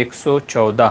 114।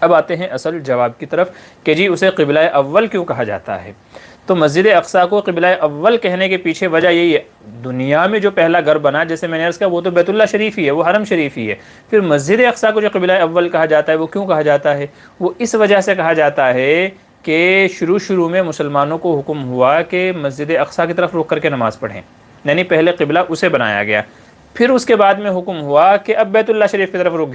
اب آتے ہیں اصل جواب کی طرف کہ جی اسے قبلہ اول کیوں کہا جاتا ہے؟ تو مسجد اقصیٰ کو قبلہ اول کہنے کے پیچھے وجہ یہی ہے، دنیا میں جو پہلا گھر بنا جیسے میں نے عرض کہا وہ تو بیت اللہ شریف ہی ہے، وہ حرم شریف ہی ہے، پھر مسجد اقصیٰ کو جو قبلہ اول کہا جاتا ہے وہ کیوں کہا جاتا ہے؟ وہ اس وجہ سے کہا جاتا ہے کہ شروع میں مسلمانوں کو حکم ہوا کہ مسجد اقصیٰ کی طرف رخ کر کے نماز پڑھیں، یعنی پہلے قبلہ اسے بنایا گیا، پھر اس کے بعد میں حکم ہوا کہ اب بیت اللہ شریف کی طرف رخ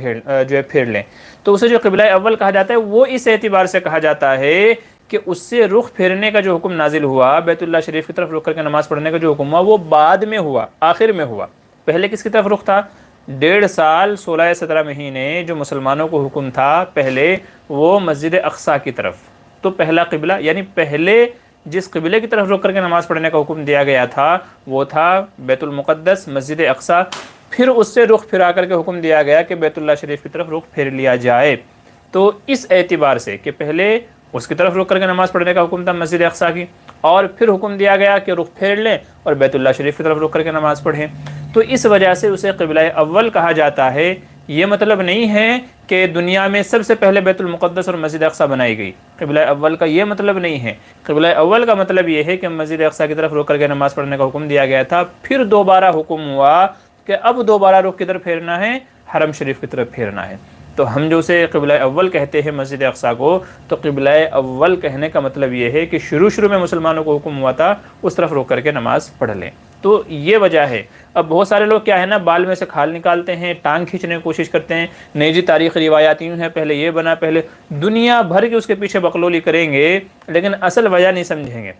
جو ہے پھیر لیں، تو اسے جو قبلہ اول کہا جاتا ہے وہ اس اعتبار سے کہا جاتا ہے کہ اس سے رخ پھیرنے کا جو حکم نازل ہوا، بیت اللہ شریف کی طرف رخ کر کے نماز پڑھنے کا جو حکم ہوا وہ بعد میں ہوا، آخر میں ہوا، پہلے کس کی طرف رخ تھا؟ 1.5 سال 16 یا 17 مہینے جو مسلمانوں کو حکم تھا پہلے وہ مسجد اقصیٰ کی طرف، تو پہلا قبلہ یعنی پہلے جس قبلے کی طرف رک کر کے نماز پڑھنے کا حکم دیا گیا تھا وہ تھا بیت المقدس مسجد اقصیٰ، پھر اس سے رخ پھرا کر کے حکم دیا گیا کہ بیت اللہ شریف کی طرف رخ پھیر لیا جائے، تو اس اعتبار سے کہ پہلے اس کی طرف رک کر کے نماز پڑھنے کا حکم تھا مسجد اقصیٰ کی، اور پھر حکم دیا گیا کہ رخ پھیر لیں اور بیت اللہ شریف کی طرف رک کر کے نماز پڑھیں، تو اس وجہ سے اسے قبلہ اول کہا جاتا ہے۔ یہ مطلب نہیں ہے کہ دنیا میں سب سے پہلے بیت المقدس اور مسجد اقصیٰ بنائی گئی، قبلہ اول کا یہ مطلب نہیں ہے، قبلہ اول کا مطلب یہ ہے کہ مسجد اقصیٰ کی طرف رک کر کے نماز پڑھنے کا حکم دیا گیا تھا، پھر دوبارہ حکم ہوا کہ اب دوبارہ رخ کدھر پھیرنا ہے؟ حرم شریف کی طرف پھیرنا ہے، تو ہم جو اسے قبلہ اول کہتے ہیں مسجد اقصیٰ کو، تو قبلہ اول کہنے کا مطلب یہ ہے کہ شروع میں مسلمانوں کو حکم ہوا تھا اس طرف رک کر کے نماز پڑھ لیں، تو یہ وجہ ہے۔ اب بہت سارے لوگ کیا ہے نا بال میں سے کھال نکالتے ہیں، ٹانگ کھینچنے کی کوشش کرتے ہیں، نہیں جی تاریخ روایات یوں ہے، پہلے یہ بنا، پہلے دنیا بھر کے اس کے پیچھے بقلولی کریں گے لیکن اصل وجہ نہیں سمجھیں گے۔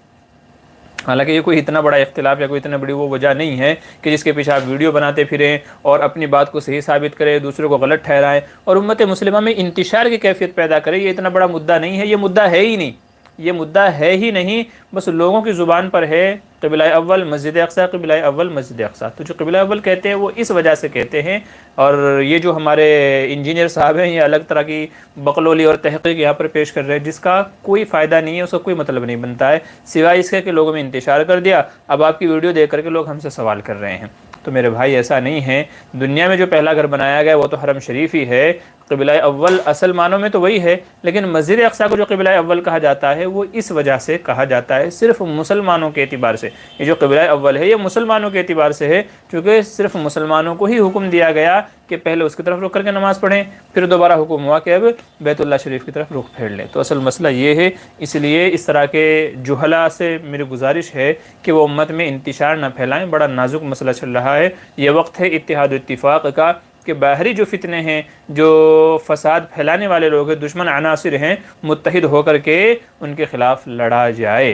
حالانکہ یہ کوئی اتنا بڑا اختلاف یا کوئی اتنا بڑی وہ وجہ نہیں ہے کہ جس کے پیچھے آپ ویڈیو بناتے پھریں اور اپنی بات کو صحیح ثابت کریں، دوسروں کو غلط ٹھہرائیں اور امت مسلمہ میں انتشار کی کیفیت پیدا کریں۔ یہ اتنا بڑا مدعا نہیں ہے، یہ مدعا ہے ہی نہیں، یہ مدعا ہے ہی نہیں، بس لوگوں کی زبان پر ہے قبلہ اول مسجد اقصیٰ، قبلہ اول مسجد اقصیٰ، تو جو قبلہ اول کہتے ہیں وہ اس وجہ سے کہتے ہیں، اور یہ جو ہمارے انجینئر صاحب ہیں یہ الگ طرح کی بقلولی اور تحقیق یہاں پر پیش کر رہے ہیں جس کا کوئی فائدہ نہیں ہے، اس کا کوئی مطلب نہیں بنتا ہے سوائے اس کے کہ لوگوں میں انتشار کر دیا، اب آپ کی ویڈیو دیکھ کر کے لوگ ہم سے سوال کر رہے ہیں۔ تو میرے بھائی ایسا نہیں ہے، دنیا میں جو پہلا گھر بنایا گیا وہ تو حرم شریف ہی ہے، قبلہ اول اصل معنوں میں تو وہی ہے، لیکن مسجد اقصیٰ کو جو قبلہ اول کہا جاتا ہے وہ اس وجہ سے کہا جاتا ہے، صرف مسلمانوں کے اعتبار سے، یہ جو قبلہ اول ہے یہ مسلمانوں کے اعتبار سے ہے، چونکہ صرف مسلمانوں کو ہی حکم دیا گیا کہ پہلے اس کی طرف رک کر کے نماز پڑھیں، پھر دوبارہ حکم ہوا کہ اب بیت اللہ شریف کی طرف رخ پھیر لیں، تو اصل مسئلہ یہ ہے۔ اس لیے اس طرح کے جہلا سے میری گزارش ہے کہ وہ امت میں انتشار نہ پھیلائیں، بڑا نازک مسئلہ چل رہا ہے، یہ وقت ہے اتحاد و اتفاق کا کہ باہری جو فتنے ہیں، جو فساد پھیلانے والے لوگ ہیں، دشمن عناصر ہیں، متحد ہو کر کے ان کے خلاف لڑا جائے،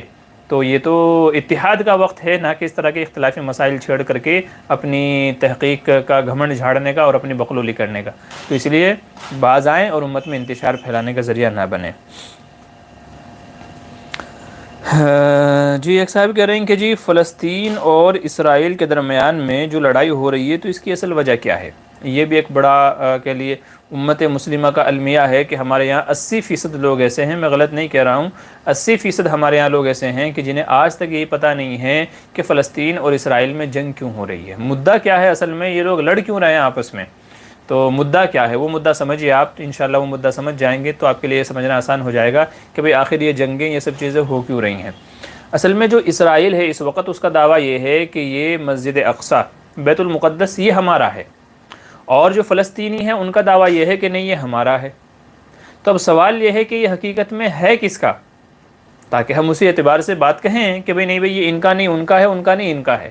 تو یہ تو اتحاد کا وقت ہے، نہ کہ اس طرح کے اختلافی مسائل چھیڑ کر کے اپنی تحقیق کا گھمنڈ جھاڑنے کا اور اپنی بقلولی کرنے کا، تو اس لیے باز آئیں اور امت میں انتشار پھیلانے کا ذریعہ نہ بنے۔ جی ایک صاحب کہہ رہے ہیں کہ جی فلسطین اور اسرائیل کے درمیان میں جو لڑائی ہو رہی ہے تو اس کی اصل وجہ کیا ہے؟ یہ بھی ایک بڑا کہہ لیے امت مسلمہ کا المیہ ہے کہ ہمارے یہاں 80% لوگ ایسے ہیں، میں غلط نہیں کہہ رہا ہوں، 80% ہمارے یہاں لوگ ایسے ہیں کہ جنہیں آج تک یہی پتہ نہیں ہے کہ فلسطین اور اسرائیل میں جنگ کیوں ہو رہی ہے، مدعا کیا ہے اصل میں، یہ لوگ لڑ کیوں رہے ہیں آپس میں، تو مدعا کیا ہے، وہ مدعا سمجھیے آپ، انشاءاللہ وہ مدعا سمجھ جائیں گے تو آپ کے لیے یہ سمجھنا آسان ہو جائے گا کہ بھئی آخر یہ جنگیں یہ سب چیزیں ہو کیوں رہی ہیں۔ اصل میں جو اسرائیل ہے اس وقت اس کا دعویٰ یہ ہے کہ یہ مسجد اقصیٰ بیت المقدس یہ ہمارا ہے، اور جو فلسطینی ہیں ان کا دعویٰ یہ ہے کہ نہیں یہ ہمارا ہے، تو اب سوال یہ ہے کہ یہ حقیقت میں ہے کس کا، تاکہ ہم اسی اعتبار سے بات کہیں کہ بھئی نہیں بھئی یہ ان کا نہیں ان کا ہے، ان کا نہیں ان کا ہے،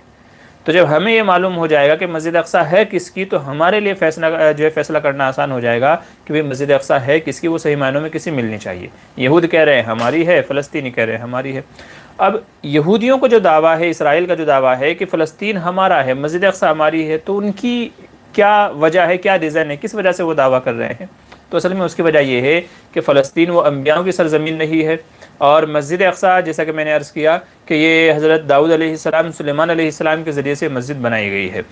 تو جب ہمیں یہ معلوم ہو جائے گا کہ مسجد اقصیٰ ہے کس کی تو ہمارے لیے فیصلہ کرنا آسان ہو جائے گا کہ بھئی مسجد اقصیٰ ہے کس کی، وہ صحیح معنوں میں کسی ملنی چاہیے، یہود کہہ رہے ہیں ہماری ہے، فلسطینی کہہ رہے ہیں ہماری ہے۔ اب یہودیوں کو جو دعویٰ ہے، اسرائیل کا جو دعویٰ ہے کہ فلسطین ہمارا ہے، مسجد اقصیٰ ہماری ہے، تو ان کی کیا وجہ ہے، کیا ریزن ہے، کس وجہ سے وہ دعویٰ کر رہے ہیں؟ تو اصل میں اس کی وجہ یہ ہے کہ فلسطین وہ انبیاءوں کی سرزمین نہیں ہے، اور مسجد اقصیٰ جیسا کہ میں نے عرض کیا کہ یہ حضرت داؤد علیہ السلام، سلیمان علیہ السلام کے ذریعے سے مسجد بنائی گئی ہے،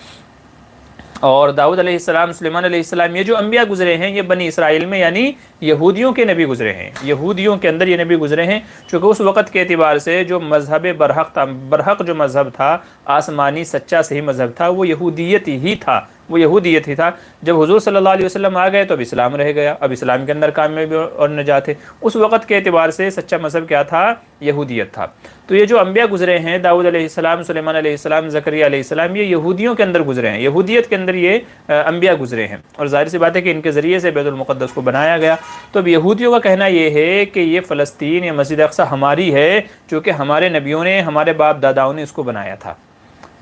اور داؤد علیہ السلام، سلیمان علیہ السلام، یہ جو انبیاء گزرے ہیں یہ بنی اسرائیل میں یعنی یہودیوں کے نبی گزرے ہیں، یہودیوں کے اندر یہ نبی گزرے ہیں، چونکہ اس وقت کے اعتبار سے جو مذہب برحق تھا، برحق جو مذہب تھا، آسمانی سچا صحیح مذہب تھا وہ یہودیت ہی تھا، وہ یہودیت ہی تھا۔ جب حضور صلی اللہ علیہ وسلم آ گئے تو اب اسلام رہ گیا، اب اسلام کے اندر کامیابی اور نجات ہے۔ اس وقت کے اعتبار سے سچا مذہب کیا تھا؟ یہودیت تھا۔ تو یہ جو انبیاء گزرے ہیں، داؤد علیہ السلام، سلیمان علیہ السلام، زکریا علیہ السلام، یہ یہودیوں کے اندر گزرے ہیں، یہودیت کے اندر یہ انبیاء گزرے ہیں، اور ظاہر سی بات ہے کہ ان کے ذریعے سے بیت المقدس کو بنایا گیا۔ تو اب یہودیوں کا کہنا یہ ہے کہ یہ فلسطین یا مسجد اقصی ہماری ہے، چونکہ ہمارے نبیوں نے، ہمارے باپ داداؤں نے اس کو بنایا تھا،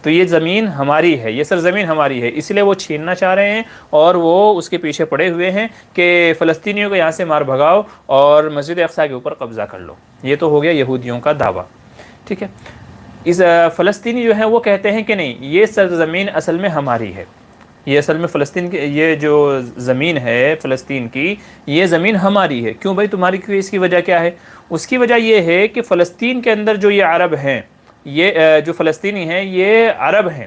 تو یہ زمین ہماری ہے، یہ سرزمین ہماری ہے، اس لیے وہ چھیننا چاہ رہے ہیں اور وہ اس کے پیچھے پڑے ہوئے ہیں کہ فلسطینیوں کو یہاں سے مار بھگاؤ اور مسجد اقصی کے اوپر قبضہ کر لو۔ یہ تو ہو گیا یہودیوں کا دعویٰ، ٹھیک ہے۔ اس فلسطینی جو ہیں وہ کہتے ہیں کہ نہیں، یہ سرزمین اصل میں ہماری ہے، یہ اصل میں فلسطین کی یہ جو زمین ہے فلسطین کی، یہ زمین ہماری ہے۔ کیوں بھائی تمہاری؟ کیوں؟ اس کی وجہ کیا ہے؟ اس کی وجہ یہ ہے کہ فلسطین کے اندر جو یہ عرب ہیں، یہ جو فلسطینی ہیں یہ عرب ہیں،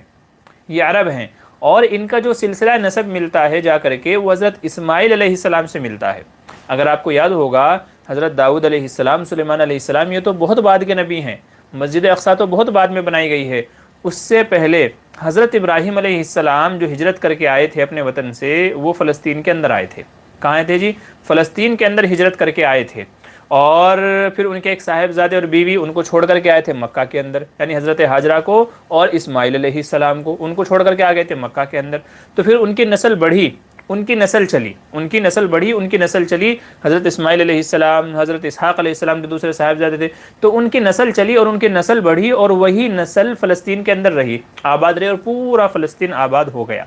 یہ عرب ہیں، اور ان کا جو سلسلہ نسب ملتا ہے جا کر کے وہ حضرت اسماعیل علیہ السلام سے ملتا ہے۔ اگر آپ کو یاد ہوگا حضرت داؤد علیہ السلام، سلیمان علیہ السلام، یہ تو بہت بعد کے نبی ہیں، مسجد اقصی تو بہت بعد میں بنائی گئی ہے۔ اس سے پہلے حضرت ابراہیم علیہ السلام جو ہجرت کر کے آئے تھے اپنے وطن سے، وہ فلسطین کے اندر آئے تھے۔ کہاں آئے تھے جی؟ فلسطین کے اندر ہجرت کر کے آئے تھے، اور پھر ان کے ایک صاحبزادے اور بیوی ان کو چھوڑ کر کے آئے تھے مکہ کے اندر، یعنی حضرت ہاجرہ کو اور اسماعیل علیہ السلام کو، ان کو چھوڑ کر کے آ گئے تھے مکہ کے اندر۔ تو پھر ان کی نسل بڑھی، ان کی نسل چلی، ان کی نسل بڑھی، ان کی نسل چلی، حضرت اسماعیل علیہ السلام، حضرت اسحاق علیہ السلام جو دوسرے صاحبزادے تھے، تو ان کی نسل چلی اور ان کی نسل بڑھی، اور وہی نسل فلسطین کے اندر رہی، آباد رہی، اور پورا فلسطین آباد ہو گیا۔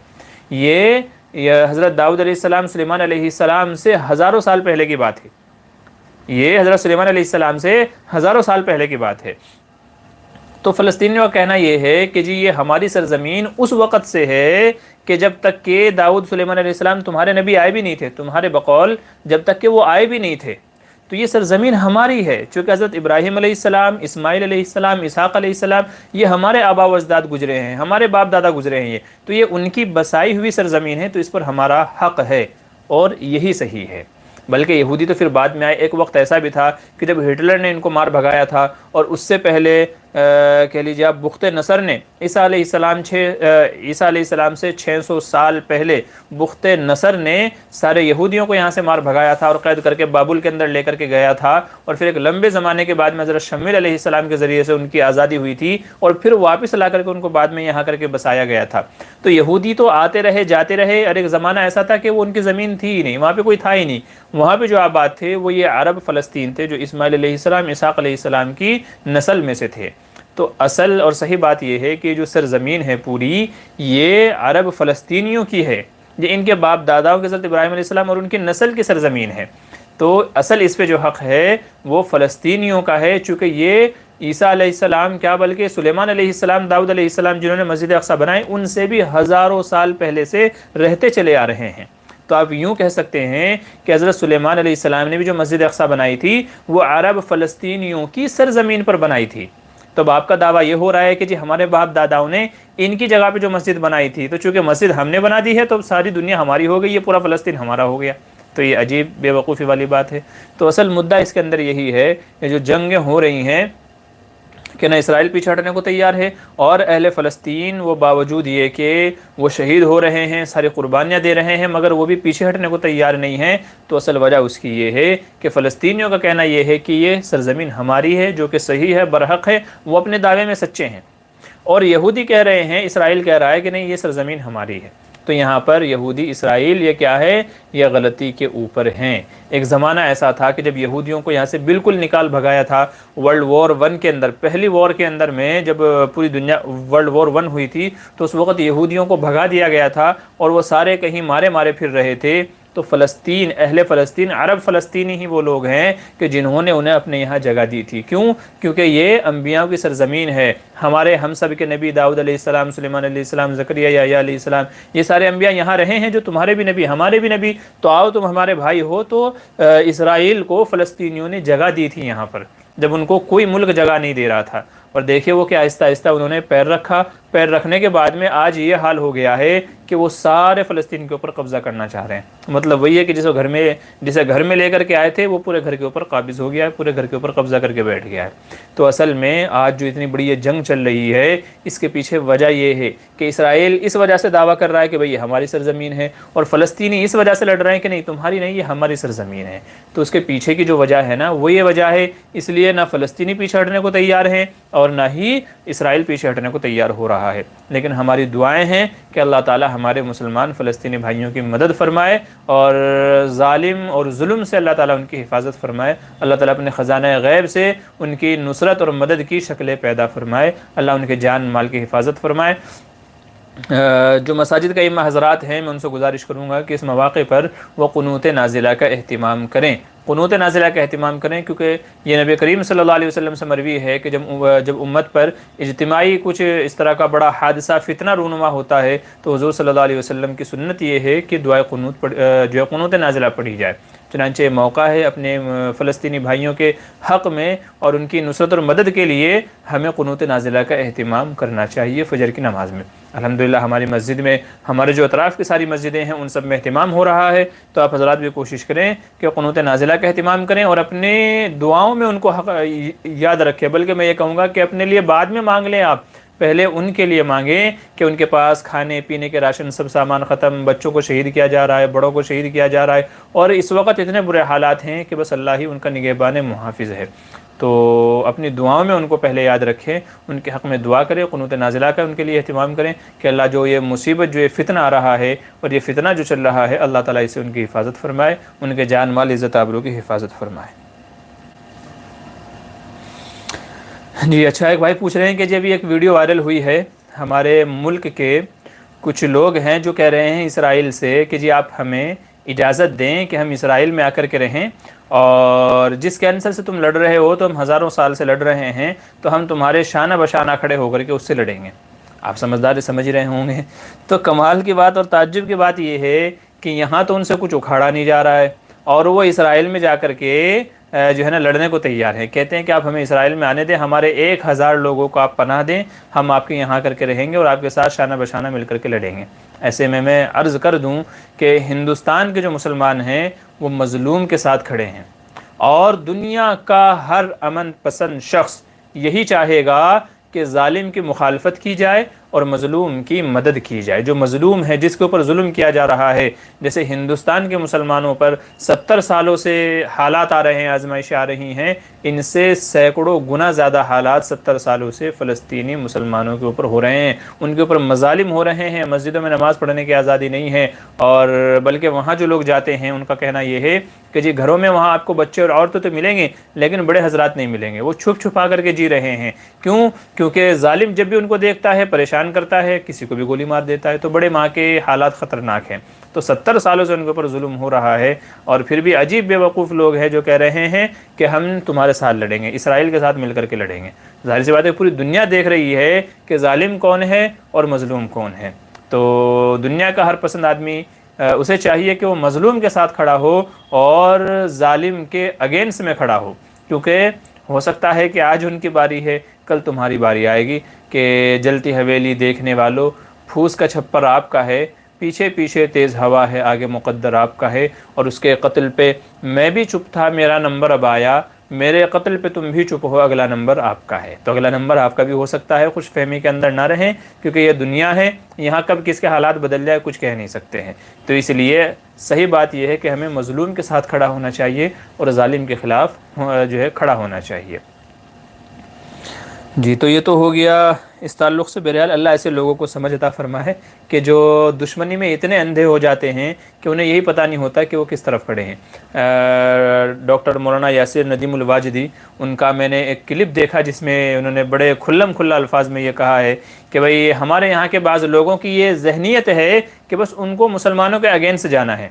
یہ حضرت داؤد علیہ السلام، سلیمان علیہ السلام سے ہزاروں سال پہلے کی بات ہے، یہ حضرت سلیمان علیہ السلام سے ہزاروں سال پہلے کی بات ہے۔ تو فلسطینیوں کا کہنا یہ ہے کہ جی یہ ہماری سرزمین اس وقت سے ہے کہ جب تک کہ داؤد، سلیمان علیہ السلام تمہارے نبی آئے بھی نہیں تھے، تمہارے بقول جب تک کہ وہ آئے بھی نہیں تھے، تو یہ سرزمین ہماری ہے، چونکہ حضرت ابراہیم علیہ السلام، اسماعیل علیہ السلام، اسحاق علیہ السلام، یہ ہمارے آبا و اجداد گزرے ہیں، ہمارے باپ دادا گزرے ہیں، یہ تو یہ ان کی بسائی ہوئی سرزمین ہے، تو اس پر ہمارا حق ہے اور یہی صحیح ہے۔ بلکہ یہودی تو پھر بعد میں آئے، ایک وقت ایسا بھی تھا کہ جب ہٹلر نے ان کو مار بھگایا تھا، اور اس سے پہلے کہہ لیجیے آپ بخت نصر نے عیسیٰ علیہ السلام سے 600 سال پہلے بخت نصر نے سارے یہودیوں کو یہاں سے مار بھگایا تھا اور قید کر کے بابل کے اندر لے کر کے گیا تھا، اور پھر ایک لمبے زمانے کے بعد میں حضرت شمیل علیہ السلام کے ذریعے سے ان کی آزادی ہوئی تھی، اور پھر واپس لا کر کے ان کو بعد میں یہاں کر کے بسایا گیا تھا۔ تو یہودی تو آتے رہے جاتے رہے، اور ایک زمانہ ایسا تھا کہ وہ ان کی زمین تھی ہی نہیں، وہاں پہ کوئی تھا ہی نہیں، وہاں پہ جو آباد تھے وہ یہ عرب فلسطین تھے جو اسماعیل علیہ السلام، اسحاق علیہ السلام کی نسل میں سے تھے۔ تو اصل اور صحیح بات یہ ہے کہ جو سرزمین ہے پوری، یہ عرب فلسطینیوں کی ہے، یہ ان کے باپ داداؤں کے حضرت ابراہیم علیہ السلام اور ان کی نسل کی سرزمین ہے۔ تو اصل اس پہ جو حق ہے وہ فلسطینیوں کا ہے، چونکہ یہ عیسیٰ علیہ السلام کیا بلکہ سلیمان علیہ السلام، داؤد علیہ السلام جنہوں نے مسجد اقصی بنائی، ان سے بھی ہزاروں سال پہلے سے رہتے چلے آ رہے ہیں۔ تو آپ یوں کہہ سکتے ہیں کہ حضرت سلیمان علیہ السلام نے بھی جو مسجد اقصی بنائی تھی وہ عرب فلسطینیوں کی سرزمین پر بنائی تھی۔ تو آپ کا دعویٰ یہ ہو رہا ہے کہ جی ہمارے باپ داداؤں نے ان کی جگہ پہ جو مسجد بنائی تھی، تو چونکہ مسجد ہم نے بنا دی ہے تو ساری دنیا ہماری ہو گئی، یہ پورا فلسطین ہمارا ہو گیا۔ تو یہ عجیب بے وقوفی والی بات ہے۔ تو اصل مدعا اس کے اندر یہی ہے کہ جو جنگیں ہو رہی ہیں کہ نہ اسرائیل پیچھے ہٹنے کو تیار ہے، اور اہل فلسطین وہ باوجود یہ کہ وہ شہید ہو رہے ہیں، ساری قربانیاں دے رہے ہیں، مگر وہ بھی پیچھے ہٹنے کو تیار نہیں ہیں۔ تو اصل وجہ اس کی یہ ہے کہ فلسطینیوں کا کہنا یہ ہے کہ یہ سرزمین ہماری ہے، جو کہ صحیح ہے، برحق ہے، وہ اپنے دعوے میں سچے ہیں، اور یہودی کہہ رہے ہیں، اسرائیل کہہ رہا ہے کہ نہیں یہ سرزمین ہماری ہے۔ تو یہاں پر یہودی اسرائیل یہ کیا ہے؟ یہ غلطی کے اوپر ہیں۔ ایک زمانہ ایسا تھا کہ جب یہودیوں کو یہاں سے بالکل نکال بھگایا تھا، ورلڈ وار 1 کے اندر، پہلی وار کے اندر میں جب پوری دنیا ورلڈ وار 1 ہوئی تھی، تو اس وقت یہودیوں کو بھگا دیا گیا تھا، اور وہ سارے کہیں مارے مارے پھر رہے تھے۔ تو فلسطین، اہل فلسطین، عرب فلسطینی ہی وہ لوگ ہیں کہ جنہوں نے انہیں اپنے یہاں جگہ دی تھی۔ کیوں؟ کیونکہ یہ انبیاء کی سرزمین ہے، ہمارے ہم سب کے نبی داؤد علیہ السلام، سلیمان علیہ السلام، زکریا، یحییٰ علیہ السلام، یہ سارے انبیاء یہاں رہے ہیں جو تمہارے بھی نبی، ہمارے بھی نبی، تو آؤ تم ہمارے بھائی ہو۔ تو اسرائیل کو فلسطینیوں نے جگہ دی تھی یہاں پر، جب ان کو کوئی ملک جگہ نہیں دے رہا تھا، اور دیکھیں وہ کہ آہستہ آہستہ انہوں نے پیر رکھا، پیر رکھنے کے بعد میں آج یہ حال ہو گیا ہے کہ وہ سارے فلسطین کے اوپر قبضہ کرنا چاہ رہے ہیں۔ مطلب وہی ہے کہ جسے گھر میں لے کر کے آئے تھے وہ پورے گھر کے اوپر قابض ہو گیا ہے، پورے گھر کے اوپر قبضہ کر کے بیٹھ گیا ہے۔ تو اصل میں آج جو اتنی بڑی یہ جنگ چل رہی ہے، اس کے پیچھے وجہ یہ ہے کہ اسرائیل اس وجہ سے دعویٰ کر رہا ہے کہ بھئی یہ ہماری سرزمین ہے، اور فلسطینی اس وجہ سے لڑ رہے ہیں کہ نہیں تمہاری نہیں، یہ ہماری سرزمین ہے۔ تو اس کے پیچھے کی جو وجہ ہے نا وہ یہ وجہ ہے، اس لیے نہ فلسطینی پیچھے ہٹنے کو تیار ہیں اور نہ ہی اسرائیل پیچھے ہٹنے کو تیار ہو رہا ہے۔ لیکن ہماری دعائیں ہیں کہ اللہ تعالی ہمارے مسلمان فلسطینی بھائیوں کی مدد فرمائے اور ظالم اور ظلم سے اللہ تعالیٰ ان کی حفاظت فرمائے۔ اللہ تعالیٰ اپنے خزانہ غیب سے ان کی نصرت اور مدد کی شکلیں پیدا فرمائے۔ اللہ ان کے جان مال کی حفاظت فرمائے۔ جو مساجد کا امام حضرات ہیں میں ان سے گزارش کروں گا کہ اس مواقع پر وہ قنوت نازلہ کا اہتمام کریں، قنوت نازلہ کا اہتمام کریں، کیونکہ یہ نبی کریم صلی اللہ علیہ وسلم سے مروی ہے کہ جب امت پر اجتماعی کچھ اس طرح کا بڑا حادثہ فتنہ رونما ہوتا ہے تو حضور صلی اللہ علیہ وسلم کی سنت یہ ہے کہ دعائے قنوت نازلہ پڑھی جائے۔ چنانچہ یہ موقع ہے اپنے فلسطینی بھائیوں کے حق میں اور ان کی نصرت اور مدد کے لیے ہمیں قنوت نازلہ کا اہتمام کرنا چاہیے فجر کی نماز میں۔ الحمدللہ ہماری مسجد میں، ہمارے جو اطراف کی ساری مسجدیں ہیں ان سب میں اہتمام ہو رہا ہے، تو آپ حضرات بھی کوشش کریں کہ قنوت نازلہ کا اہتمام کریں اور اپنے دعاؤں میں ان کو یاد رکھیں۔ بلکہ میں یہ کہوں گا کہ اپنے لیے بعد میں مانگ لیں، آپ پہلے ان کے لیے مانگیں کہ ان کے پاس کھانے پینے کے راشن سب سامان ختم، بچوں کو شہید کیا جا رہا ہے، بڑوں کو شہید کیا جا رہا ہے، اور اس وقت اتنے برے حالات ہیں کہ بس اللہ ہی ان کا نگہبان محافظ ہے۔ تو اپنی دعاؤں میں ان کو پہلے یاد رکھیں، ان کے حق میں دعا کریں، قنوت نازلہ کا ان کے لیے اہتمام کریں کہ اللہ جو یہ مصیبت، جو یہ فتنہ آ رہا ہے اور یہ فتنہ جو چل رہا ہے، اللہ تعالیٰ اسے ان کی حفاظت فرمائے، ان کے جان مال عزت آبرو کی حفاظت فرمائے۔ جی اچھا، ایک بھائی پوچھ رہے ہیں کہ جب ایک ویڈیو وائرل ہوئی ہے، ہمارے ملک کے کچھ لوگ ہیں جو کہہ رہے ہیں اسرائیل سے کہ جی آپ ہمیں اجازت دیں کہ ہم اسرائیل میں آ کر کے رہیں، اور جس کینسر سے تم لڑ رہے ہو تو ہم ہزاروں سال سے لڑ رہے ہیں، تو ہم تمہارے شانہ بشانہ کھڑے ہو کر کے اس سے لڑیں گے۔ آپ سمجھدار سمجھ رہے ہوں گے۔ تو کمال کی بات اور تعجب کی بات یہ ہے کہ یہاں تو ان سے کچھ اکھاڑا نہیں جا رہا ہے، اور وہ اسرائیل میں جا کر کے جو ہے نا لڑنے کو تیار ہیں۔ کہتے ہیں کہ آپ ہمیں اسرائیل میں آنے دیں، ہمارے 1000 لوگوں کو آپ پناہ دیں، ہم آپ کے یہاں کر کے رہیں گے اور آپ کے ساتھ شانہ بشانہ مل کر کے لڑیں گے۔ ایسے میں عرض کر دوں کہ ہندوستان کے جو مسلمان ہیں وہ مظلوم کے ساتھ کھڑے ہیں، اور دنیا کا ہر امن پسند شخص یہی چاہے گا کہ ظالم کی مخالفت کی جائے اور مظلوم کی مدد کی جائے۔ جو مظلوم ہے، جس کے اوپر ظلم کیا جا رہا ہے، جیسے ہندوستان کے مسلمانوں پر 70 سالوں سے حالات آ رہے ہیں، آزمائشیں آ رہی ہیں، ان سے سینکڑوں گنا زیادہ حالات 70 سالوں سے فلسطینی مسلمانوں کے اوپر ہو رہے ہیں، ان کے اوپر مظالم ہو رہے ہیں۔ مسجدوں میں نماز پڑھنے کی آزادی نہیں ہے، اور بلکہ وہاں جو لوگ جاتے ہیں ان کا کہنا یہ ہے کہ جی گھروں میں وہاں آپ کو بچے اور عورتیں تو ملیں گے لیکن بڑے حضرات نہیں ملیں گے، وہ چھپ چھپا کر کے جی رہے ہیں۔ کیوں؟ کیونکہ ظالم جب بھی ان کو دیکھتا ہے پریشان کرتا ہے، کسی کو بھی گولی مار دیتا ہے، تو بڑے ماں کے حالات خطرناک ہیں۔ تو 70 سالوں سے ان کے اوپر ظلم ہو رہا ہے، اور پھر بھی عجیب بے وقوف لوگ ہیں جو کہہ رہے ہیں کہ ہم تمہارے ساتھ لڑیں گے، اسرائیل کے ساتھ مل کر کے لڑیں گے۔ ظاہر سی بات ہے پوری دنیا دیکھ رہی ہے کہ ظالم کون ہے اور مظلوم کون ہے۔ تو دنیا کا ہر پسند آدمی اسے چاہیے کہ وہ مظلوم کے ساتھ کھڑا ہو اور ظالم کے اگینسٹ میں کھڑا ہو، کیونکہ ہو سکتا ہے کہ آج ان کی باری ہے، کل تمہاری باری آئے گی کہ جلتی حویلی دیکھنے والوں، پھوس کا چھپر آپ کا ہے، پیچھے پیچھے تیز ہوا ہے، آگے مقدر آپ کا ہے، اور اس کے قتل پہ میں بھی چپ تھا، میرا نمبر اب آیا، میرے قتل پہ تم بھی چپ ہو، اگلا نمبر آپ کا ہے۔ تو اگلا نمبر آپ کا بھی ہو سکتا ہے، خوش فہمی کے اندر نہ رہیں، کیونکہ یہ دنیا ہے، یہاں کب کس کے حالات بدل جائے کچھ کہہ نہیں سکتے ہیں۔ تو اس لیے صحیح بات یہ ہے کہ ہمیں مظلوم کے ساتھ کھڑا ہونا چاہیے اور ظالم کے خلاف جو ہے کھڑا ہونا چاہیے۔ جی تو یہ تو ہو گیا اس تعلق سے۔ بہرحال اللہ ایسے لوگوں کو سمجھ عطا فرمائے کہ جو دشمنی میں اتنے اندھے ہو جاتے ہیں کہ انہیں یہی پتہ نہیں ہوتا کہ وہ کس طرف کھڑے ہیں۔ ڈاکٹر مولانا یاسر ندیم الواجدی، ان کا میں نے ایک کلپ دیکھا جس میں انہوں نے بڑے کھلم کھلا الفاظ میں یہ کہا ہے کہ بھئی ہمارے یہاں کے بعض لوگوں کی یہ ذہنیت ہے کہ بس ان کو مسلمانوں کے اگینسٹ جانا ہے،